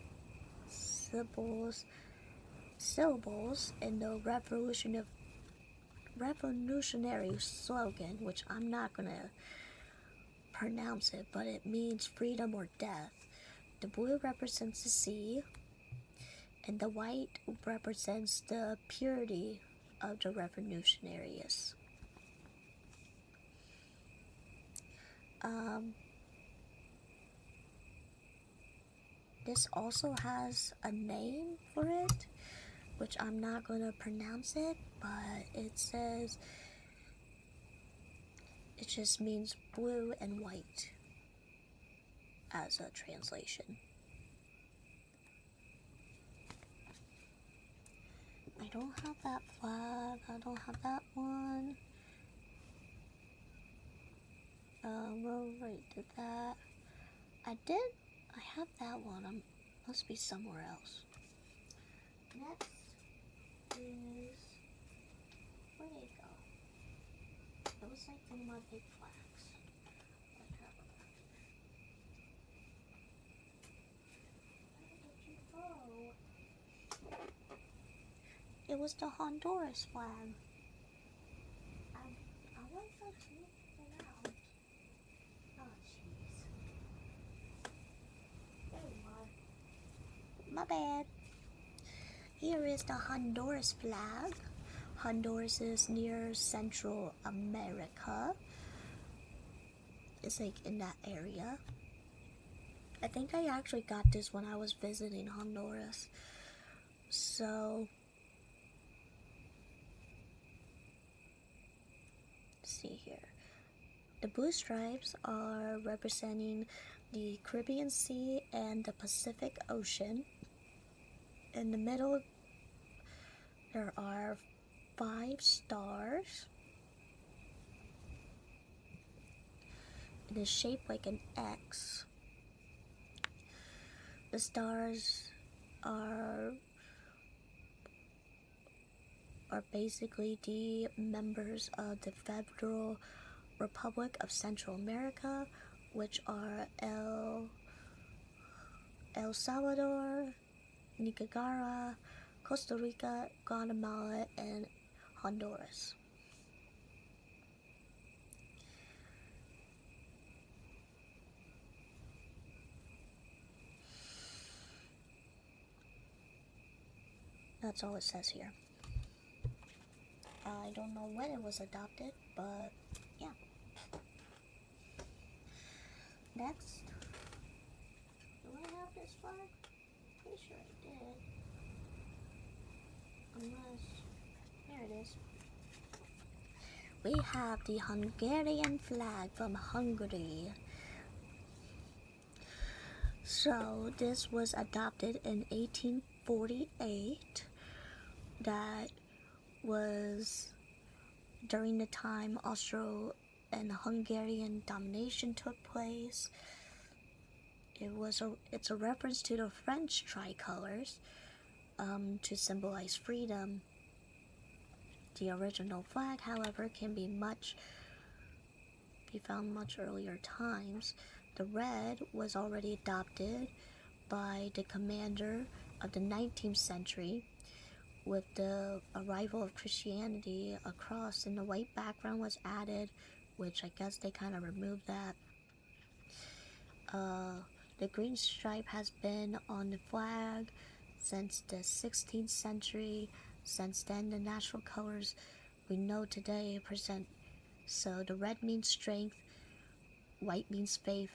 [SPEAKER 1] syllables in the revolutionary slogan, which I'm not gonna pronounce it, but it means freedom or death. The blue represents the sea, and the white represents the purity of the revolutionaries. This also has a name for it, which I'm not going to pronounce it, but it says, it just means blue and white as a translation. I don't have that flag, I don't have that one. Right, did that. I have that one. Must be somewhere else. Next is, where did it go? It was like one of my big flags. Where did you go? It was the Honduras flag. I want to look it out. Oh, jeez. There you are. My bad. Here is the Honduras flag. Honduras is near Central America. It's like in that area. I think I actually got this when I was visiting Honduras. So, let's see here. The blue stripes are representing the Caribbean Sea and the Pacific Ocean. In the middle, there are 5 stars. It is shaped like an X. The stars are basically the members of the Federal Republic of Central America, which are El Salvador, Nicaragua, Costa Rica, Guatemala, and Honduras. That's all it says here. I don't know when it was adopted, but yeah. Next. Do I have this flag? Pretty sure I did. Unless. Here it is. We have the Hungarian flag from Hungary. So, this was adopted in 1848. That was during the time Austro and Hungarian domination took place. It's a reference to the French tricolors to symbolize freedom. The original flag, however, can be found much earlier times. The red was already adopted by the commander of the 19th century. With the arrival of Christianity, a cross in the white background was added, which I guess they kind of removed that. The green stripe has been on the flag since the 16th century. Since then, the national colors we know today present. So the red means strength, white means faith,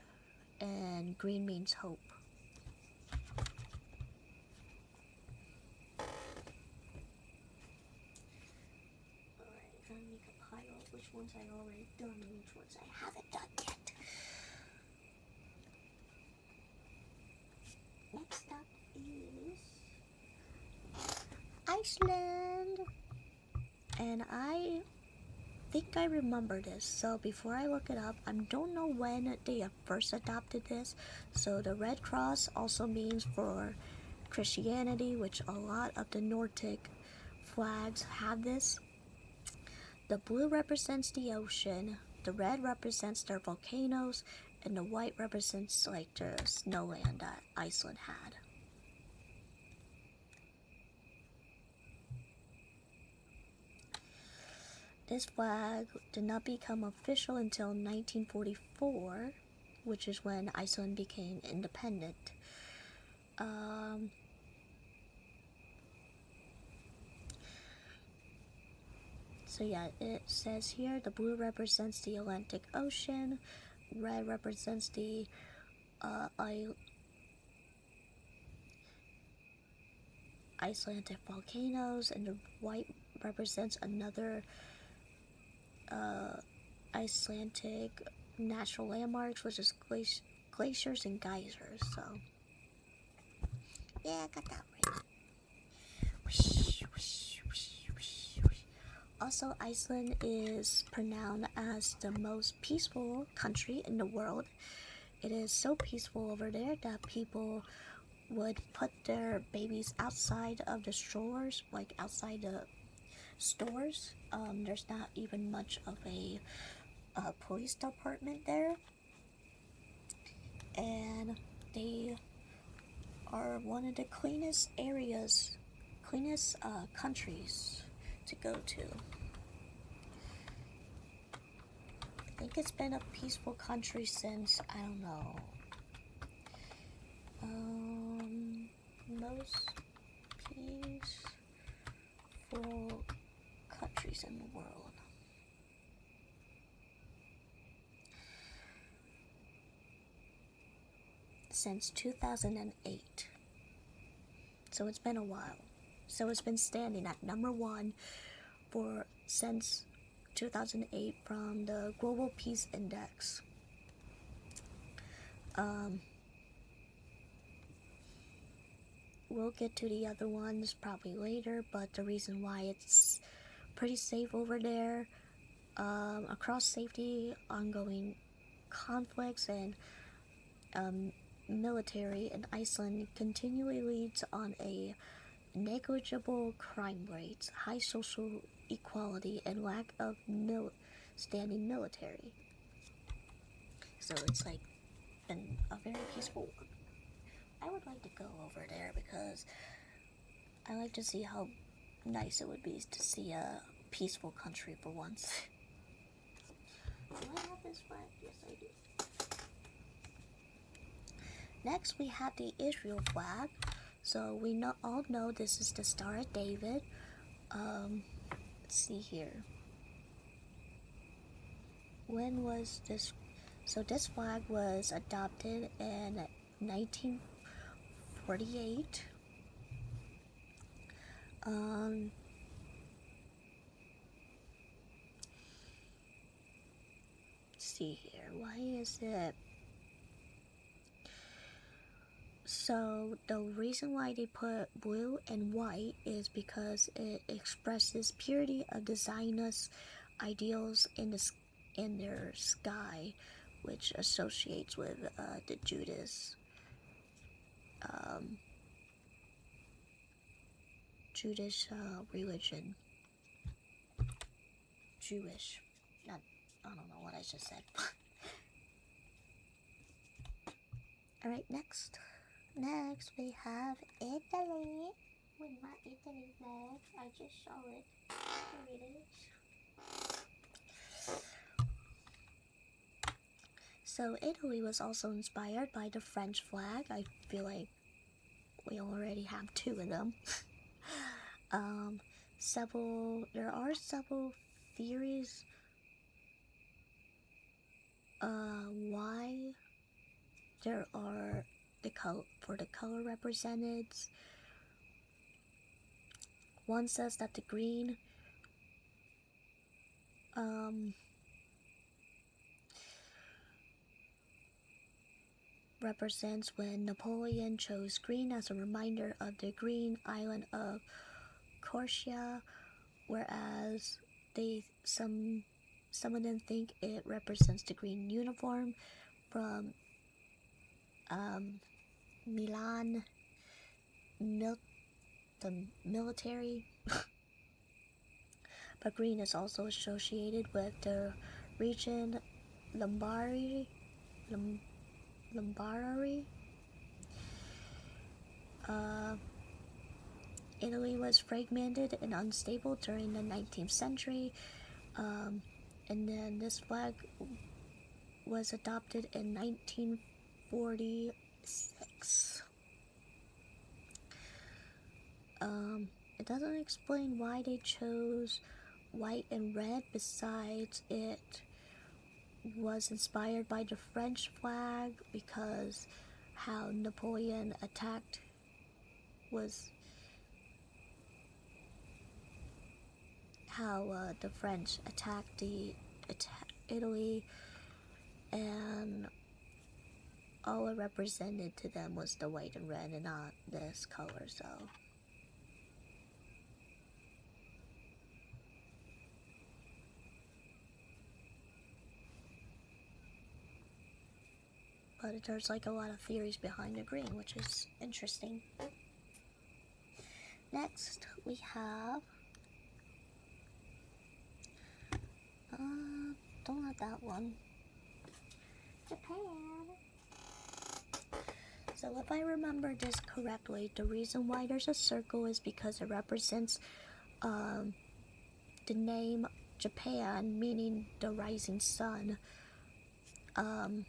[SPEAKER 1] and green means hope. Which ones I already done and which ones I haven't done yet. Next up is Iceland. And I think I remember this. So before I look it up, I don't know when they first adopted this. So the red cross also means for Christianity, which a lot of the Nordic flags have this. The blue represents the ocean, the red represents their volcanoes, and the white represents like the snowland that Iceland had. This flag did not become official until 1944, which is when Iceland became independent. So yeah, it says here the blue represents the Atlantic Ocean, red represents the Icelandic volcanoes, and the white represents another Icelandic natural landmarks, which is glaciers and geysers. So yeah, I got that right. Also, Iceland is pronounced as the most peaceful country in the world. It is so peaceful over there that people would put their babies outside of the strollers, like outside the stores. There's not even much of a police department there. And they are one of the cleanest countries to go to. I think it's been a peaceful country since, I don't know, most peaceful countries in the world. since 2008. So it's been a while. So it's been standing at number one for since 2008 from the Global Peace Index. We'll get to the other ones probably later, but the reason why it's pretty safe over there, across safety, ongoing conflicts, and military in Iceland continually leads on a negligible crime rates, high social equality, and lack of standing military. So it's like been a very peaceful one. I would like to go over there because I like to see how nice it would be to see a peaceful country for once. Do I have this flag? Yes, I do. Next, we have the Israel flag. So we all know this is the Star of David. Let's see here. When was this? So this flag was adopted in 1948. Let's see here. Why is it? So the reason why they put blue and white is because it expresses purity of the Zionist ideals in their sky, which associates with the Judas religion. Jewish. Not, I don't know what I just said. Alright, next we have Italy. With my Italy flag. I just saw it. Here it is. So Italy was also inspired by the French flag. I feel like we already have two of them. There are several theories why there are the color represented. One says that the green represents when Napoleon chose green as a reminder of the green island of Corsia, whereas some of them think it represents the green uniform from Milan, the military. But green is also associated with the region Lombardy. Italy was fragmented and unstable during the 19th century, and then this flag was adopted in 1946. It doesn't explain why they chose white and red, besides it was inspired by the French flag, because how Napoleon attacked was how the French attacked Italy, and all it represented to them was the white and red and not this color. So but there's like a lot of theories behind the green, which is interesting. Next we have don't have that one. Japan. So if I remember this correctly, the reason why there's a circle is because it represents the name Japan, meaning the rising sun. And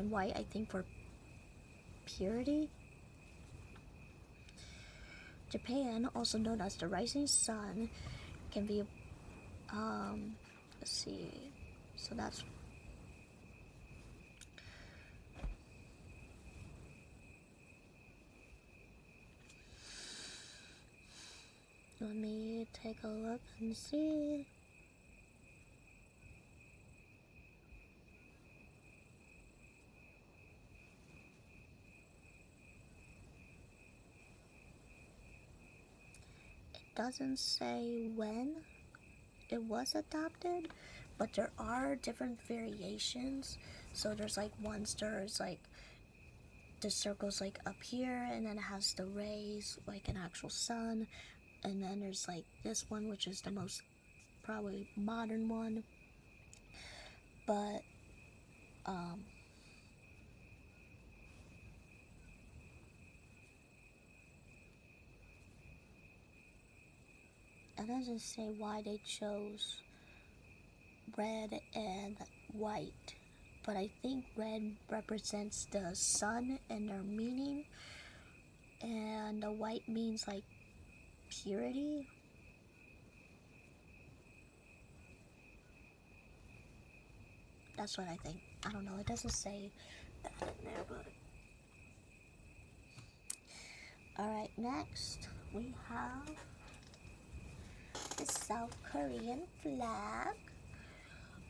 [SPEAKER 1] white, I think, for purity. Japan, also known as the rising sun, can be let's see, so that's take a look and see. It doesn't say when it was adopted, but there are different variations. So there's like ones there's like the circle's like up here, and then it has the rays like an actual sun, and then there's like this one, which is the most probably modern one. But it doesn't say why they chose red and white, but I think red represents the sun and their meaning, and the white means like purity. That's what I think. I don't know, it doesn't say that in there, but alright, next we have the South Korean flag.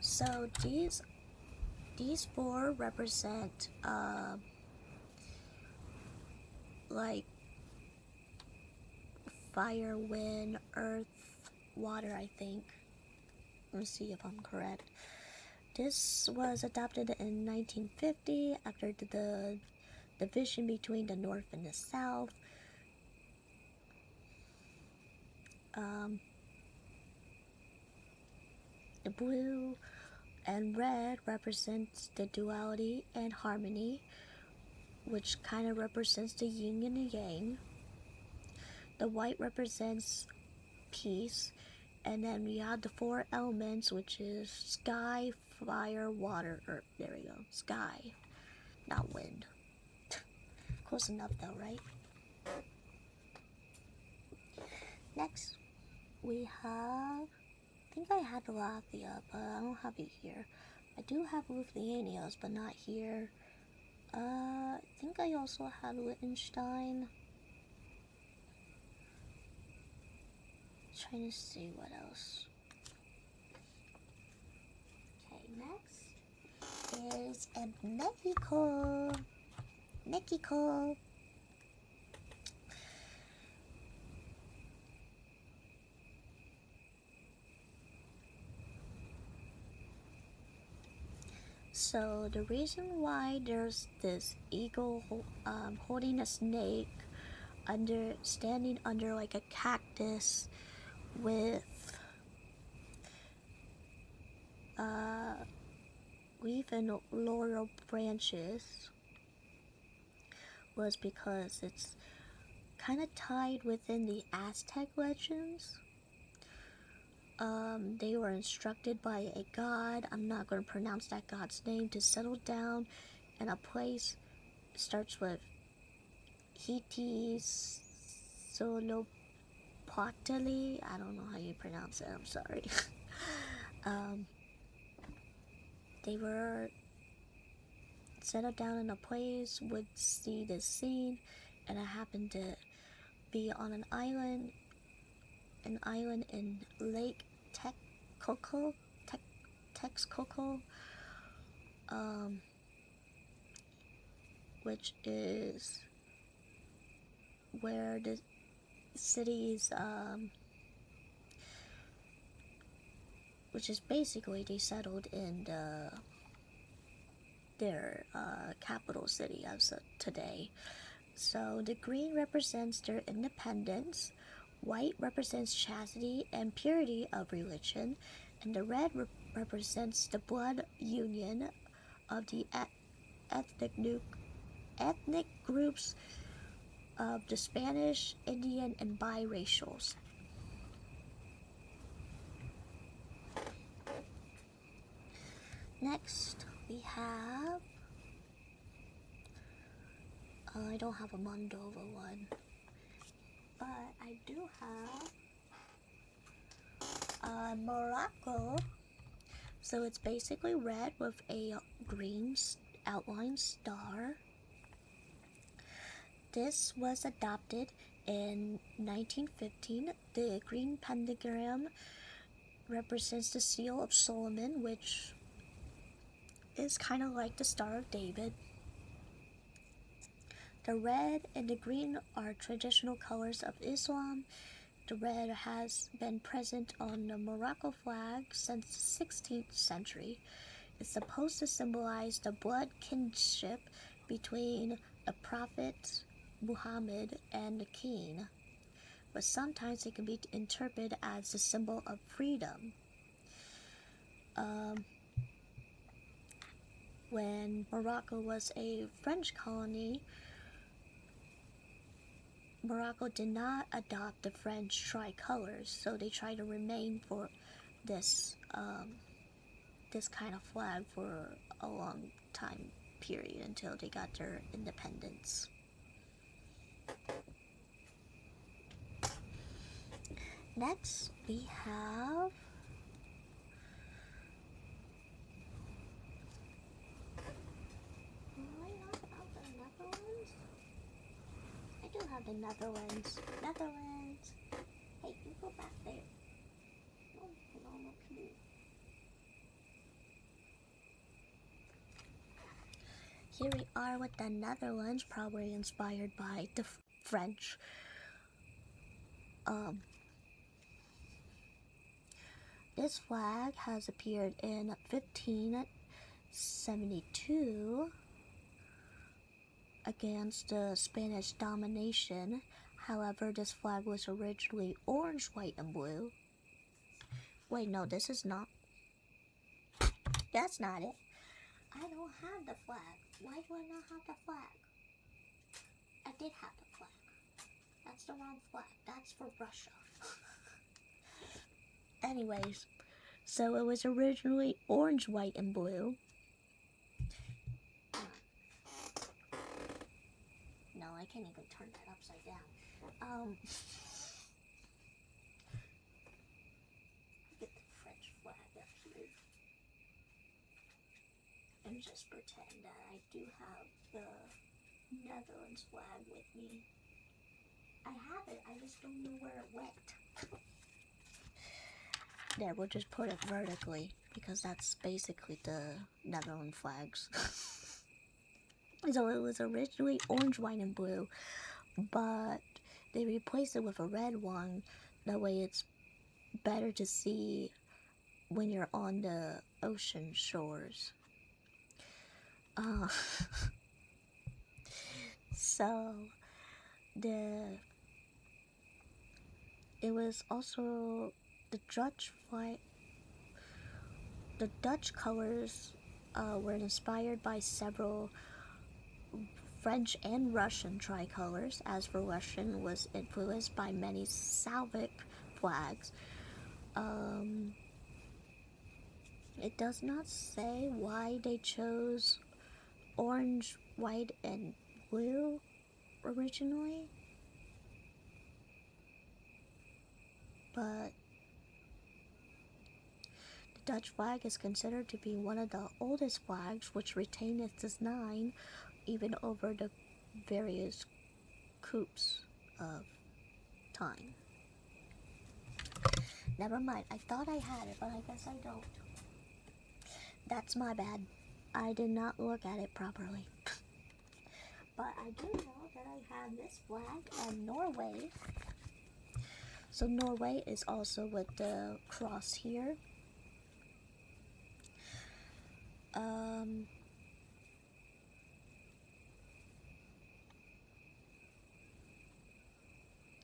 [SPEAKER 1] So these four represent like fire, wind, earth, water, I think. Let's see if I'm correct. This was adopted in 1950 after the division between the North and the South. The blue and red represents the duality and harmony, which kind of represents the yin and the yang. The white represents peace, and then we have the four elements, which is sky, fire, water, earth. There we go. Sky, not wind. Close enough though, right? Next, we have, I think I had Latvia, but I don't have it here. I do have Lithuania, but not here. I think I also had Liechtenstein. Trying to see what else. Okay, next is Mexico. Mexico. So the reason why there's this eagle holding a snake standing under like a cactus with leaf and laurel branches was because it's kind of tied within the Aztec legends. They were instructed by a god, I'm not going to pronounce that god's name, to settle down in a place. It starts with Hitis Solopatali. I don't know how you pronounce it, I'm sorry. They were settled down in a place, would see this scene, and it happened to be on an island in Lake Texcoco, which is where the cities, which is basically they settled in their capital city as of today. So the green represents their independence, white represents chastity and purity of religion, and the red represents the blood union of the ethnic groups of the Spanish, Indian, and biracials. Next, we have, I don't have a Moldova one, but I do have Morocco. So it's basically red with a green outline star. This was adopted In 1915, the green pentagram represents the seal of Solomon, which is kind of like the Star of David. The red and the green are traditional colors of Islam. The red has been present on the Morocco flag since the 16th century. It's supposed to symbolize the blood kinship between the Prophet Muhammad and the king, but sometimes it can be interpreted as the symbol of freedom. When Morocco was a French colony, Morocco did not adopt the French tricolors, so they tried to remain for this kind of flag for a long time period until they got their independence. Next, we have I do have the Netherlands. Netherlands. Hey, you go back there. No, come here. Here we are with the Netherlands, probably inspired by the French. This flag has appeared in 1572 against the Spanish domination. However, this flag was originally orange, white, and blue. Wait, no, this is not. That's not it. I don't have the flag. Why do I not have the flag? I did have the flag. That's the wrong flag. That's for Russia. Anyways, so it was originally orange, white, and blue. No, I can't even turn that upside down. Get the French flag up here. And just pretend that I do have the Netherlands flag with me. I have it, I just don't know where it went. There, we'll just put it vertically, because that's basically the Netherlands flags. So it was originally orange, white, and blue, but they replaced it with a red one. That way it's better to see when you're on the ocean shores. So it was also the Dutch flag. The Dutch colors were inspired by several French and Russian tricolors. As for Russian, was influenced by many Slavic flags. It does not say why they chose orange, white, and blue originally, but the Dutch flag is considered to be one of the oldest flags, which retained its design even over the various coups of time. Never mind, I thought I had it, but I guess I don't. That's my bad. I did not look at it properly. But I do know that I have this flag and Norway. So Norway is also with the cross here.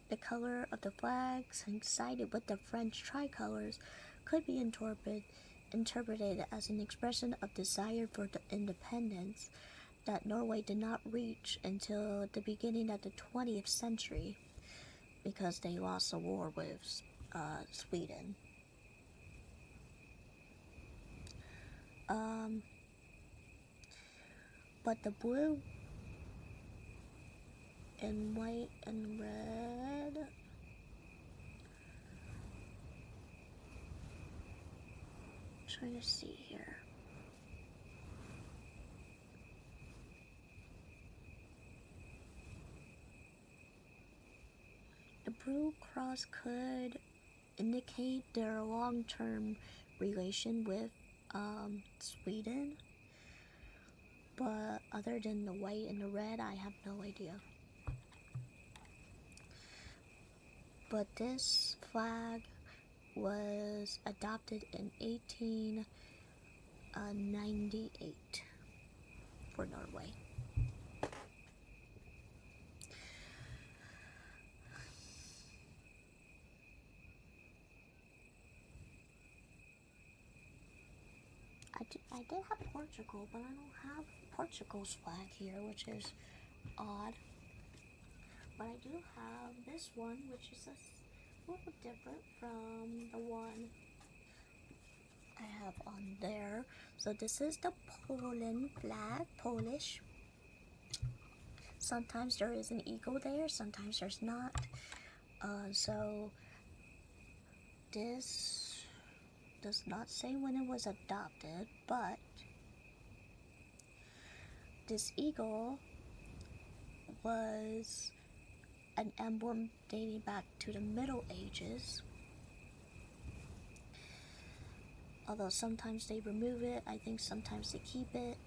[SPEAKER 1] The color of the flags coincided with the French tricolors could be interpreted as an expression of desire for the independence that Norway did not reach until the beginning of the 20th century because they lost a war with Sweden. But the blue and white and red trying to see here. Blue Cross could indicate their long-term relation with Sweden, but other than the white and the red, I have no idea. But this flag was adopted in 1898 for Norway. I did have Portugal, but I don't have Portugal's flag here, which is odd. But I do have this one, which is a little different from the one I have on there. So this is the Poland flag, Polish. Sometimes there is an eagle there, sometimes there's not. So this does not say when it was adopted, but this eagle was an emblem dating back to the Middle Ages. Although sometimes they remove it, I think sometimes they keep it.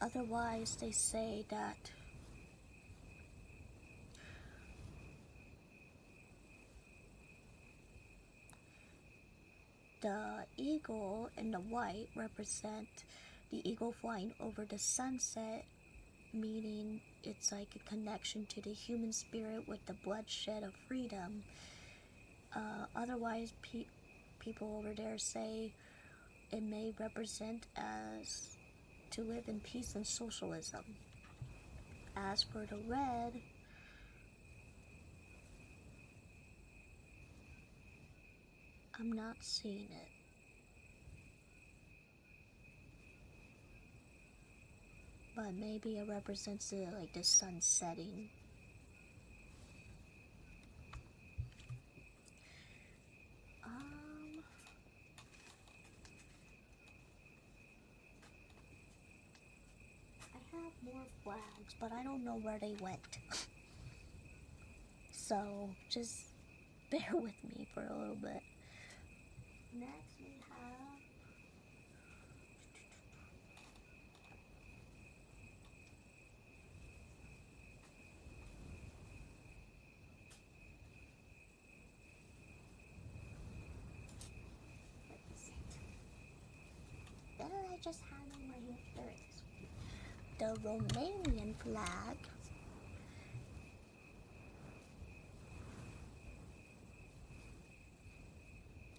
[SPEAKER 1] Otherwise, they say that the eagle and the white represent the eagle flying over the sunset, meaning it's like a connection to the human spirit with the bloodshed of freedom. Otherwise, people over there say it may represent as to live in peace and socialism. As for the red, I'm not seeing it. But maybe it represents like the sun setting. I have more flags, but I don't know where they went. So just bear with me for a little bit. Next we have I just had on my here. There it is. The Romanian flag.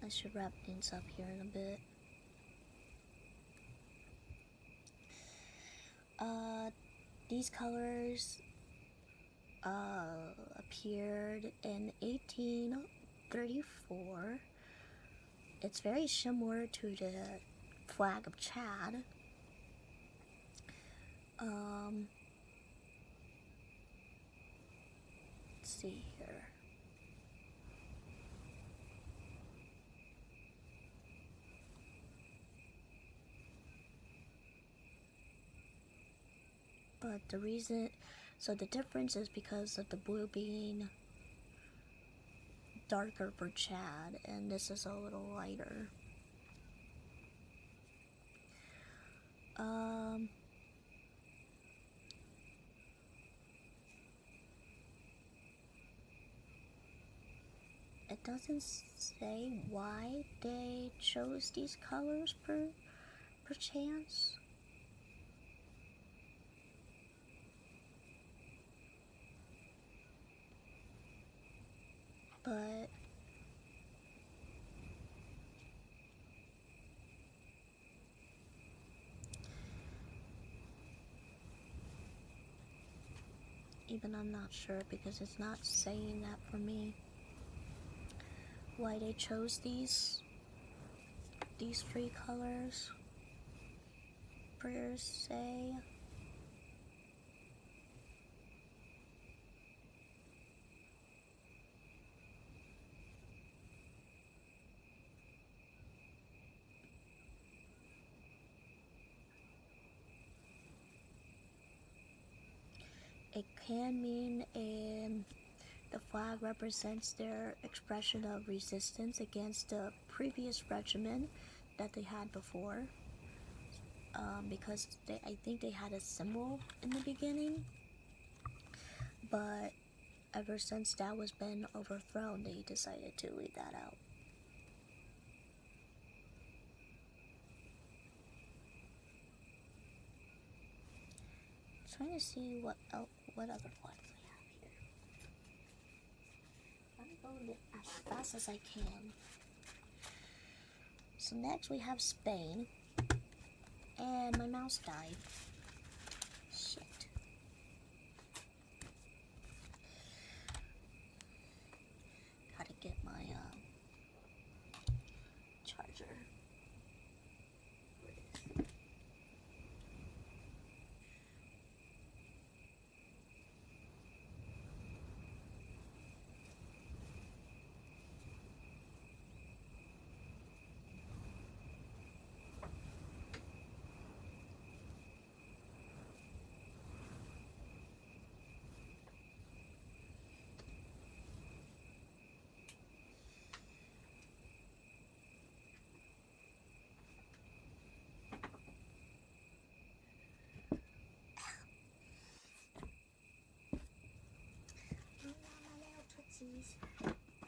[SPEAKER 1] I should wrap things up here in a bit. These colors appeared in 1834. It's very similar to the flag of Chad. Let's see here. But the reason, so the difference is because of the blue being darker for Chad, and this is a little lighter. It doesn't say why they chose these colors per chance. But even I'm not sure because it's not saying that for me. Why they chose these three colors per se. It can mean the flag represents their expression of resistance against the previous regimen that they had before. Because I think they had a symbol in the beginning, but ever since that was been overthrown, they decided to leave that out. Trying to see what other flags they have here. I'm going as fast as I can. So next we have Spain, and my mouse died. Shit. Gotta get my charger.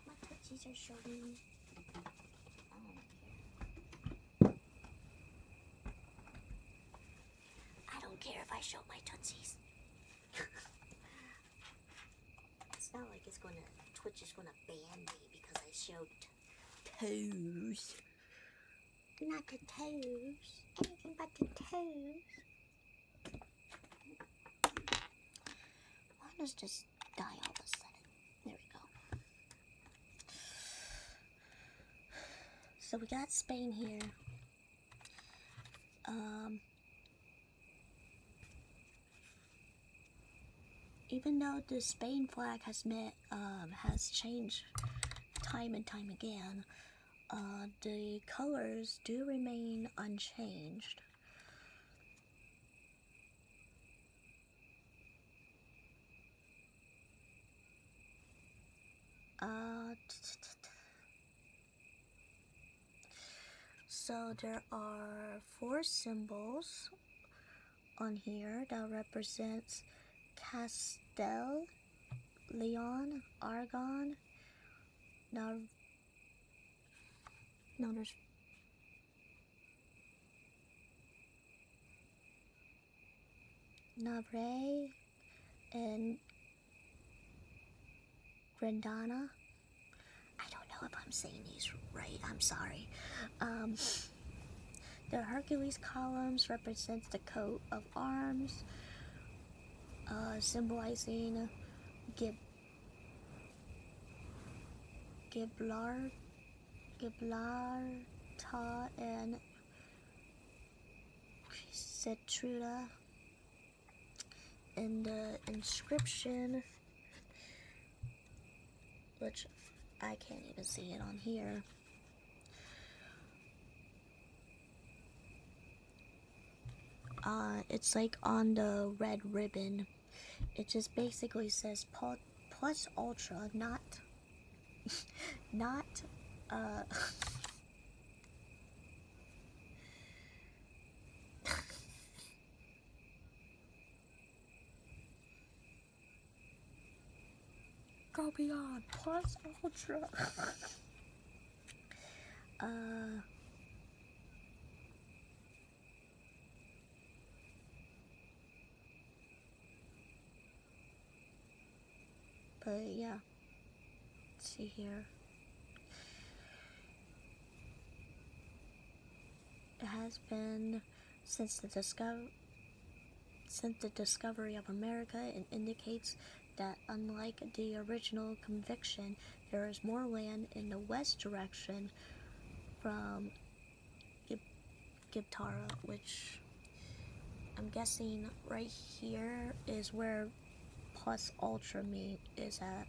[SPEAKER 1] My tootsies are showing. I don't care if I show my tootsies. It's not like Twitch is gonna ban me because I showed toes. Not the toes. Anything but the toes. Why does just die all of a sudden? There we go. So we got Spain here. Even though the Spain flag has changed time and time again, the colors do remain unchanged. So there are 4 symbols on here that represents Castile, Leon, Aragon. No, there's Navarre and Grandana. I don't know if I'm saying these right. I'm sorry. The Hercules columns represents the coat of arms, symbolizing Gibraltar and Cetruda. And the inscription, which I can't even see it on here. It's like on the red ribbon. It just basically says plus ultra, not go beyond plus ultra. But yeah, let's see here. It has been since the discovery of America. It indicates that unlike the original conviction, there is more land in the west direction from Gibraltar, which I'm guessing right here is where plus ultra meat is at.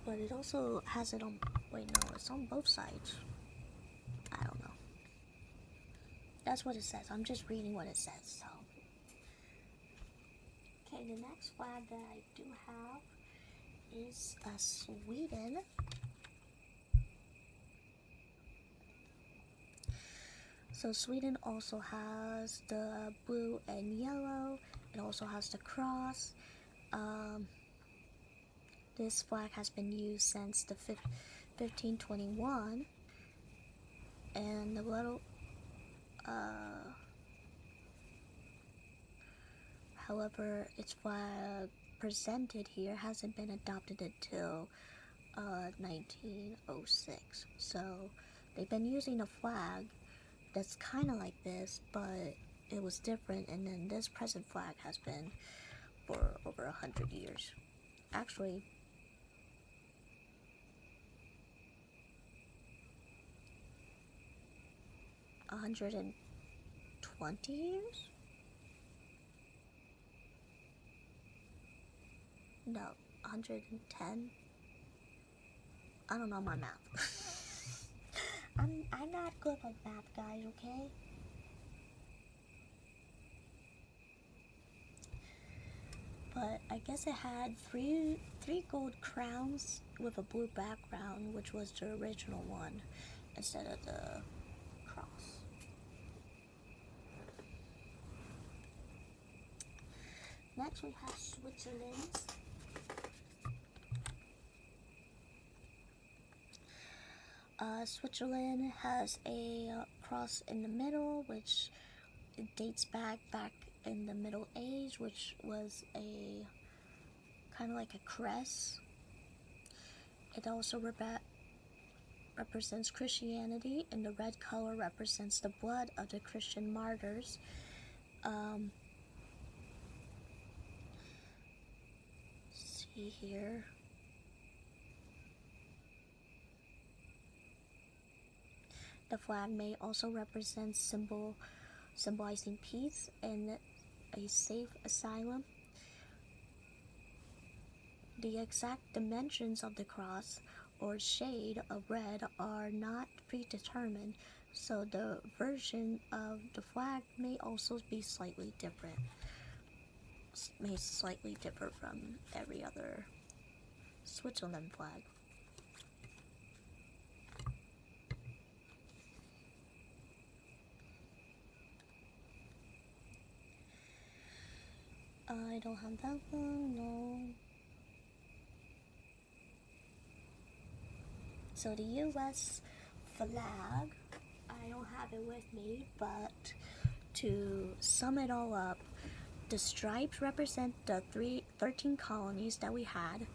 [SPEAKER 1] But it also has it on, wait no, it's on both sides. I don't know. That's what it says. I'm just reading what it says, so Okay, the next flag that I do have is Sweden. So Sweden also has the blue and yellow. It also has the cross. This flag has been used since the 1521, and the little, however, its flag presented here hasn't been adopted until 1906. So they've been using a flag that's kind of like this, but it was different, and then this present flag has been for over 100 years. Actually, $120 years? No, 110. I don't know my math. I'm not good with math, guys, okay? But I guess it had three gold crowns with a blue background, which was the original one, instead of the cross. Next we have Switzerland. Switzerland has a cross in the middle, which dates back in the Middle Age, which was a kind of like a crest. It also represents Christianity, and the red color represents the blood of the Christian martyrs. See here. The flag may also represent symbolizing peace and a safe asylum. The exact dimensions of the cross or shade of red are not predetermined, so the version of the flag may also be slightly different. May slightly differ from every other Switzerland flag. I don't have that one, no. So the US flag, I don't have it with me, but to sum it all up, the stripes represent the 13 colonies that we had.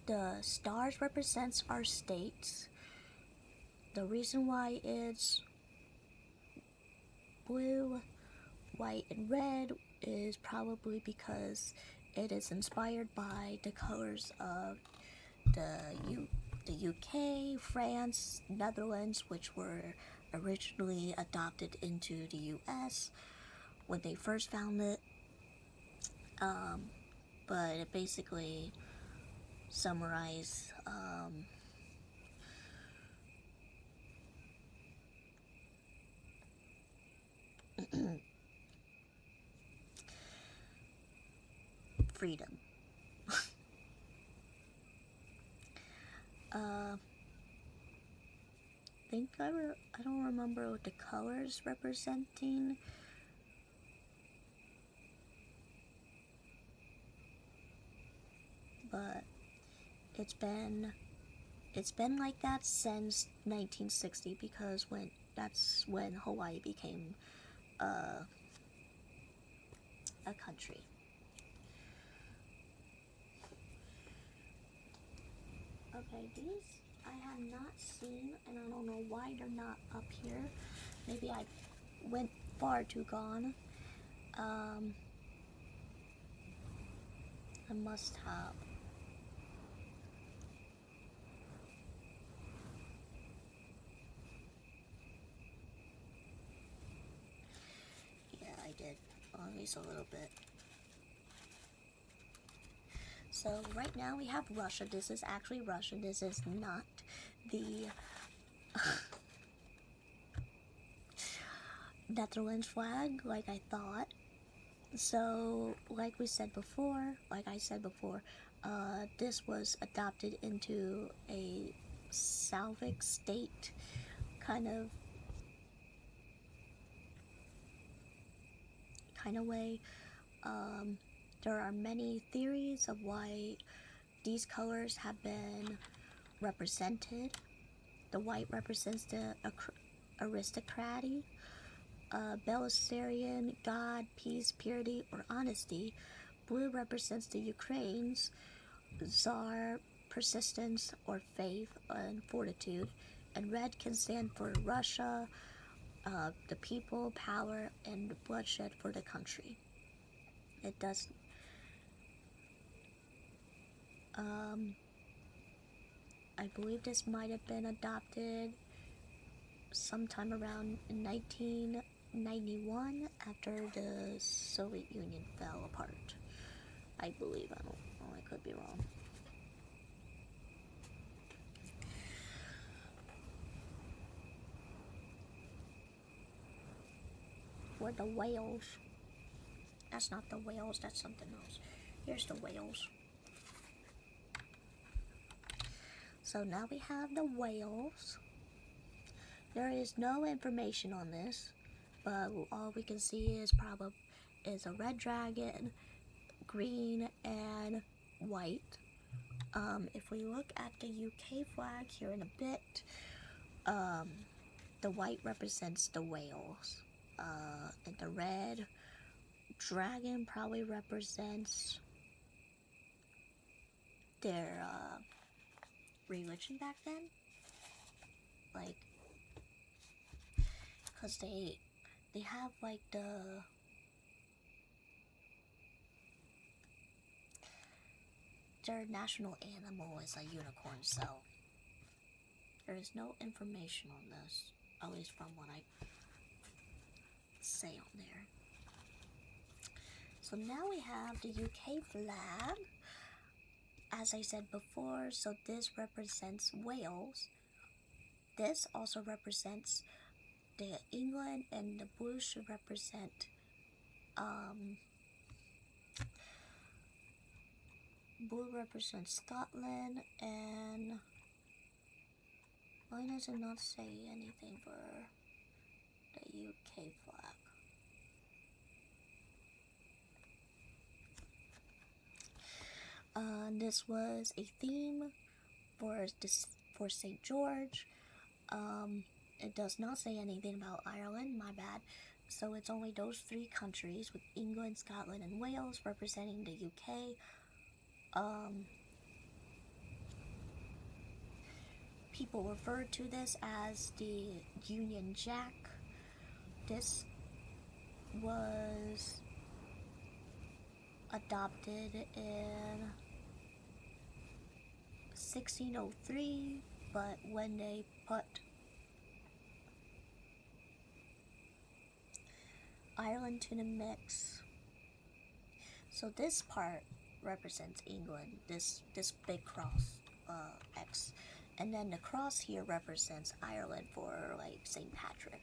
[SPEAKER 1] The stars represents our states. The reason why it's blue, white, and red is probably because it is inspired by the colors of the UK, France, Netherlands, which were originally adopted into the US when they first found it. But it basically summarized freedom. I don't remember what the colors representing. But it's been like that since 1960, because that's when Hawaii became a country. Okay, these I have not seen, and I don't know why they're not up here. Maybe I went far too gone. I must have. Yeah, I did. At least a little bit. So right now we have Russia. This is actually Russia. This is not the Netherlands flag like I thought. So, like I said before, this was adopted into a Slavic state kind of way. Um, there are many theories of why these colors have been represented. The white represents the aristocracy, Belisarian, God, peace, purity, or honesty. Blue represents the Ukraine's Tsar, persistence, or faith and fortitude. And red can stand for Russia, the people, power, and bloodshed for the country. It does. I believe this might have been adopted sometime around 1991 after the Soviet Union fell apart. I believe. I don't know. I could be wrong. Or the whales. That's not the whales, that's something else. Here's the whales. So now we have the whales. There is no information on this, but all we can see is a red dragon, green, and white. If we look at the UK flag here in a bit, the white represents the whales, and the red dragon probably represents their religion back then, like, because they have like their national animal is a unicorn, so there is no information on this, at least from what I say on there. So now we have the UK flag, as I said before. So this represents Wales. This also represents the England, and the blue should represent blue represents Scotland, and why does it not say anything for the UK flag? This was a theme for St. George. It does not say anything about Ireland, my bad. So it's only those three countries, with England, Scotland, and Wales representing the UK. People refer to this as the Union Jack. This was adopted in 1603, but when they put Ireland to the mix, so this part represents England, this big cross, X, and then the cross here represents Ireland for like St. Patrick.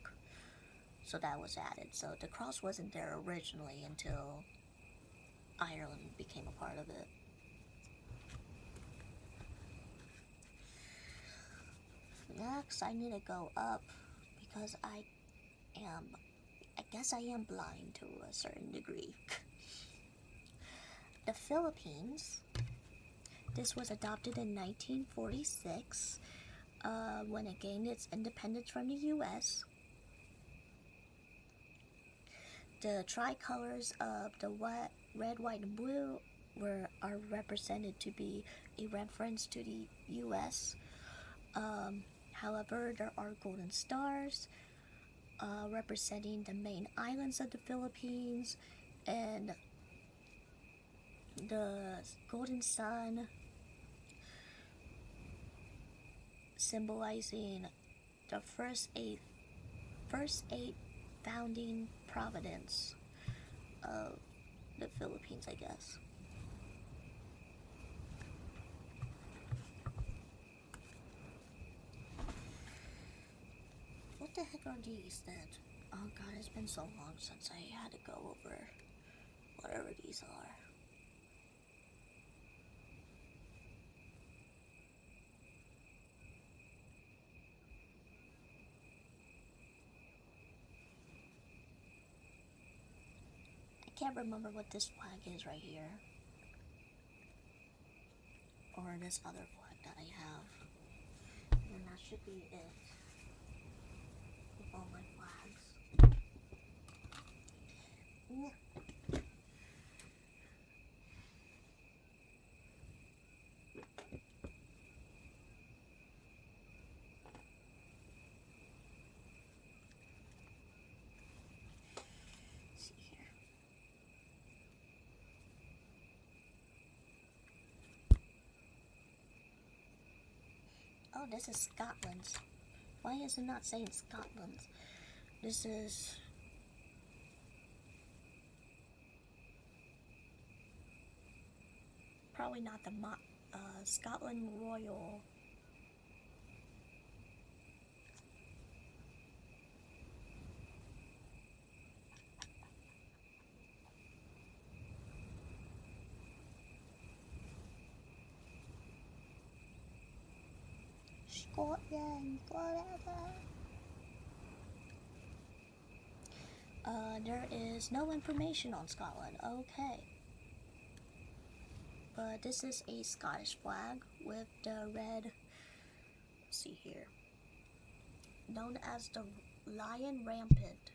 [SPEAKER 1] So that was added. So the cross wasn't there originally until Ireland became a part of it. Next, I need to go up because I guess I am blind to a certain degree. The Philippines. This was adopted in 1946 when it gained its independence from the U.S. The tricolors of the red, white, and blue are represented to be a reference to the U.S. However, there are golden stars representing the main islands of the Philippines, and the golden sun symbolizing the first eight founding providence of the Philippines, I guess. What the heck are these then? Oh god, it's been so long since I had to go over whatever these are. I can't remember what this flag is right here. Or this other flag that I have. And that should be it with all my flags. Yeah. See here. Oh, this is Scotland. Why is it not saying Scotland? This is probably not the Scotland Royal. Scotland, whatever. There is no information on Scotland. Okay. But this is a Scottish flag with the red, let's see here, known as the Lion Rampant.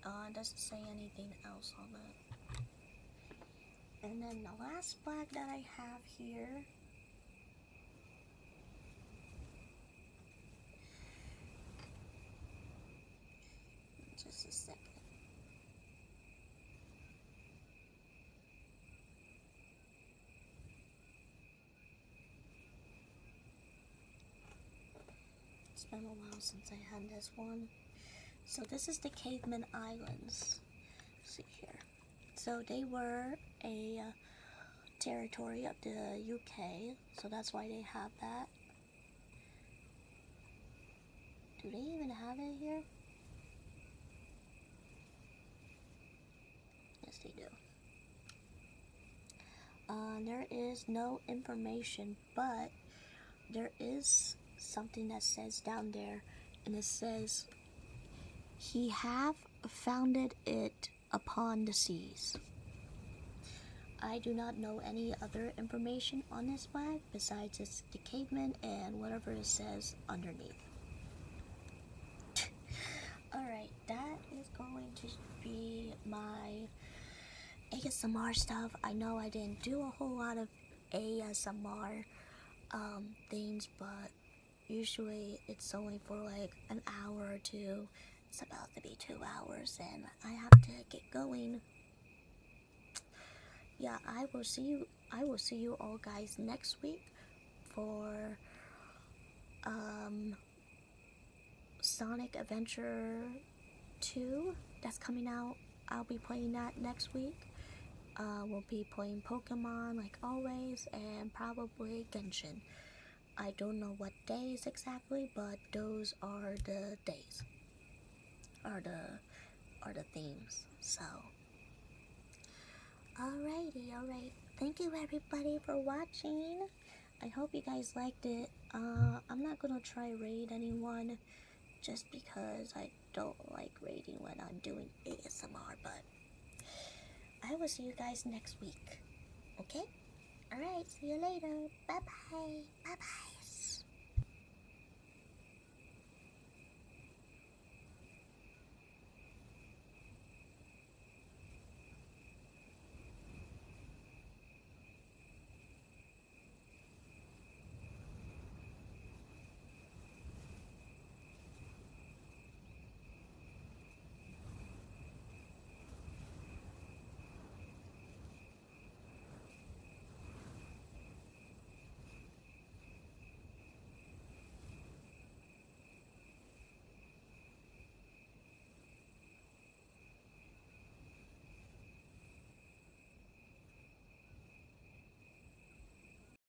[SPEAKER 1] It doesn't say anything else on it. And then the last flag that I have here just a second. It's been a while since I had this one. So this is the Cayman Islands. Let's see here. So they were a territory of the UK, so that's why they have that. Do they even have it here? Yes, they do. There is no information, but there is something that says down there, and it says, "He have founded it upon the seas." I do not know any other information on this flag besides it's the caveman and whatever it says underneath. Alright, that is going to be my ASMR stuff. I know I didn't do a whole lot of ASMR things, but usually it's only for like an hour or two. It's about to be 2 hours and I have to get going. Yeah, I will see you all guys next week for Sonic Adventure 2 that's coming out. I'll be playing that next week. We'll be playing Pokemon like always, and probably Genshin. I don't know what days exactly, but those are the days, are the themes. So alright. Thank you everybody for watching. I hope you guys liked it. I'm not gonna try raid anyone just because I don't like raiding when I'm doing ASMR, but I will see you guys next week. Okay? Alright, see you later. Bye bye. Bye bye.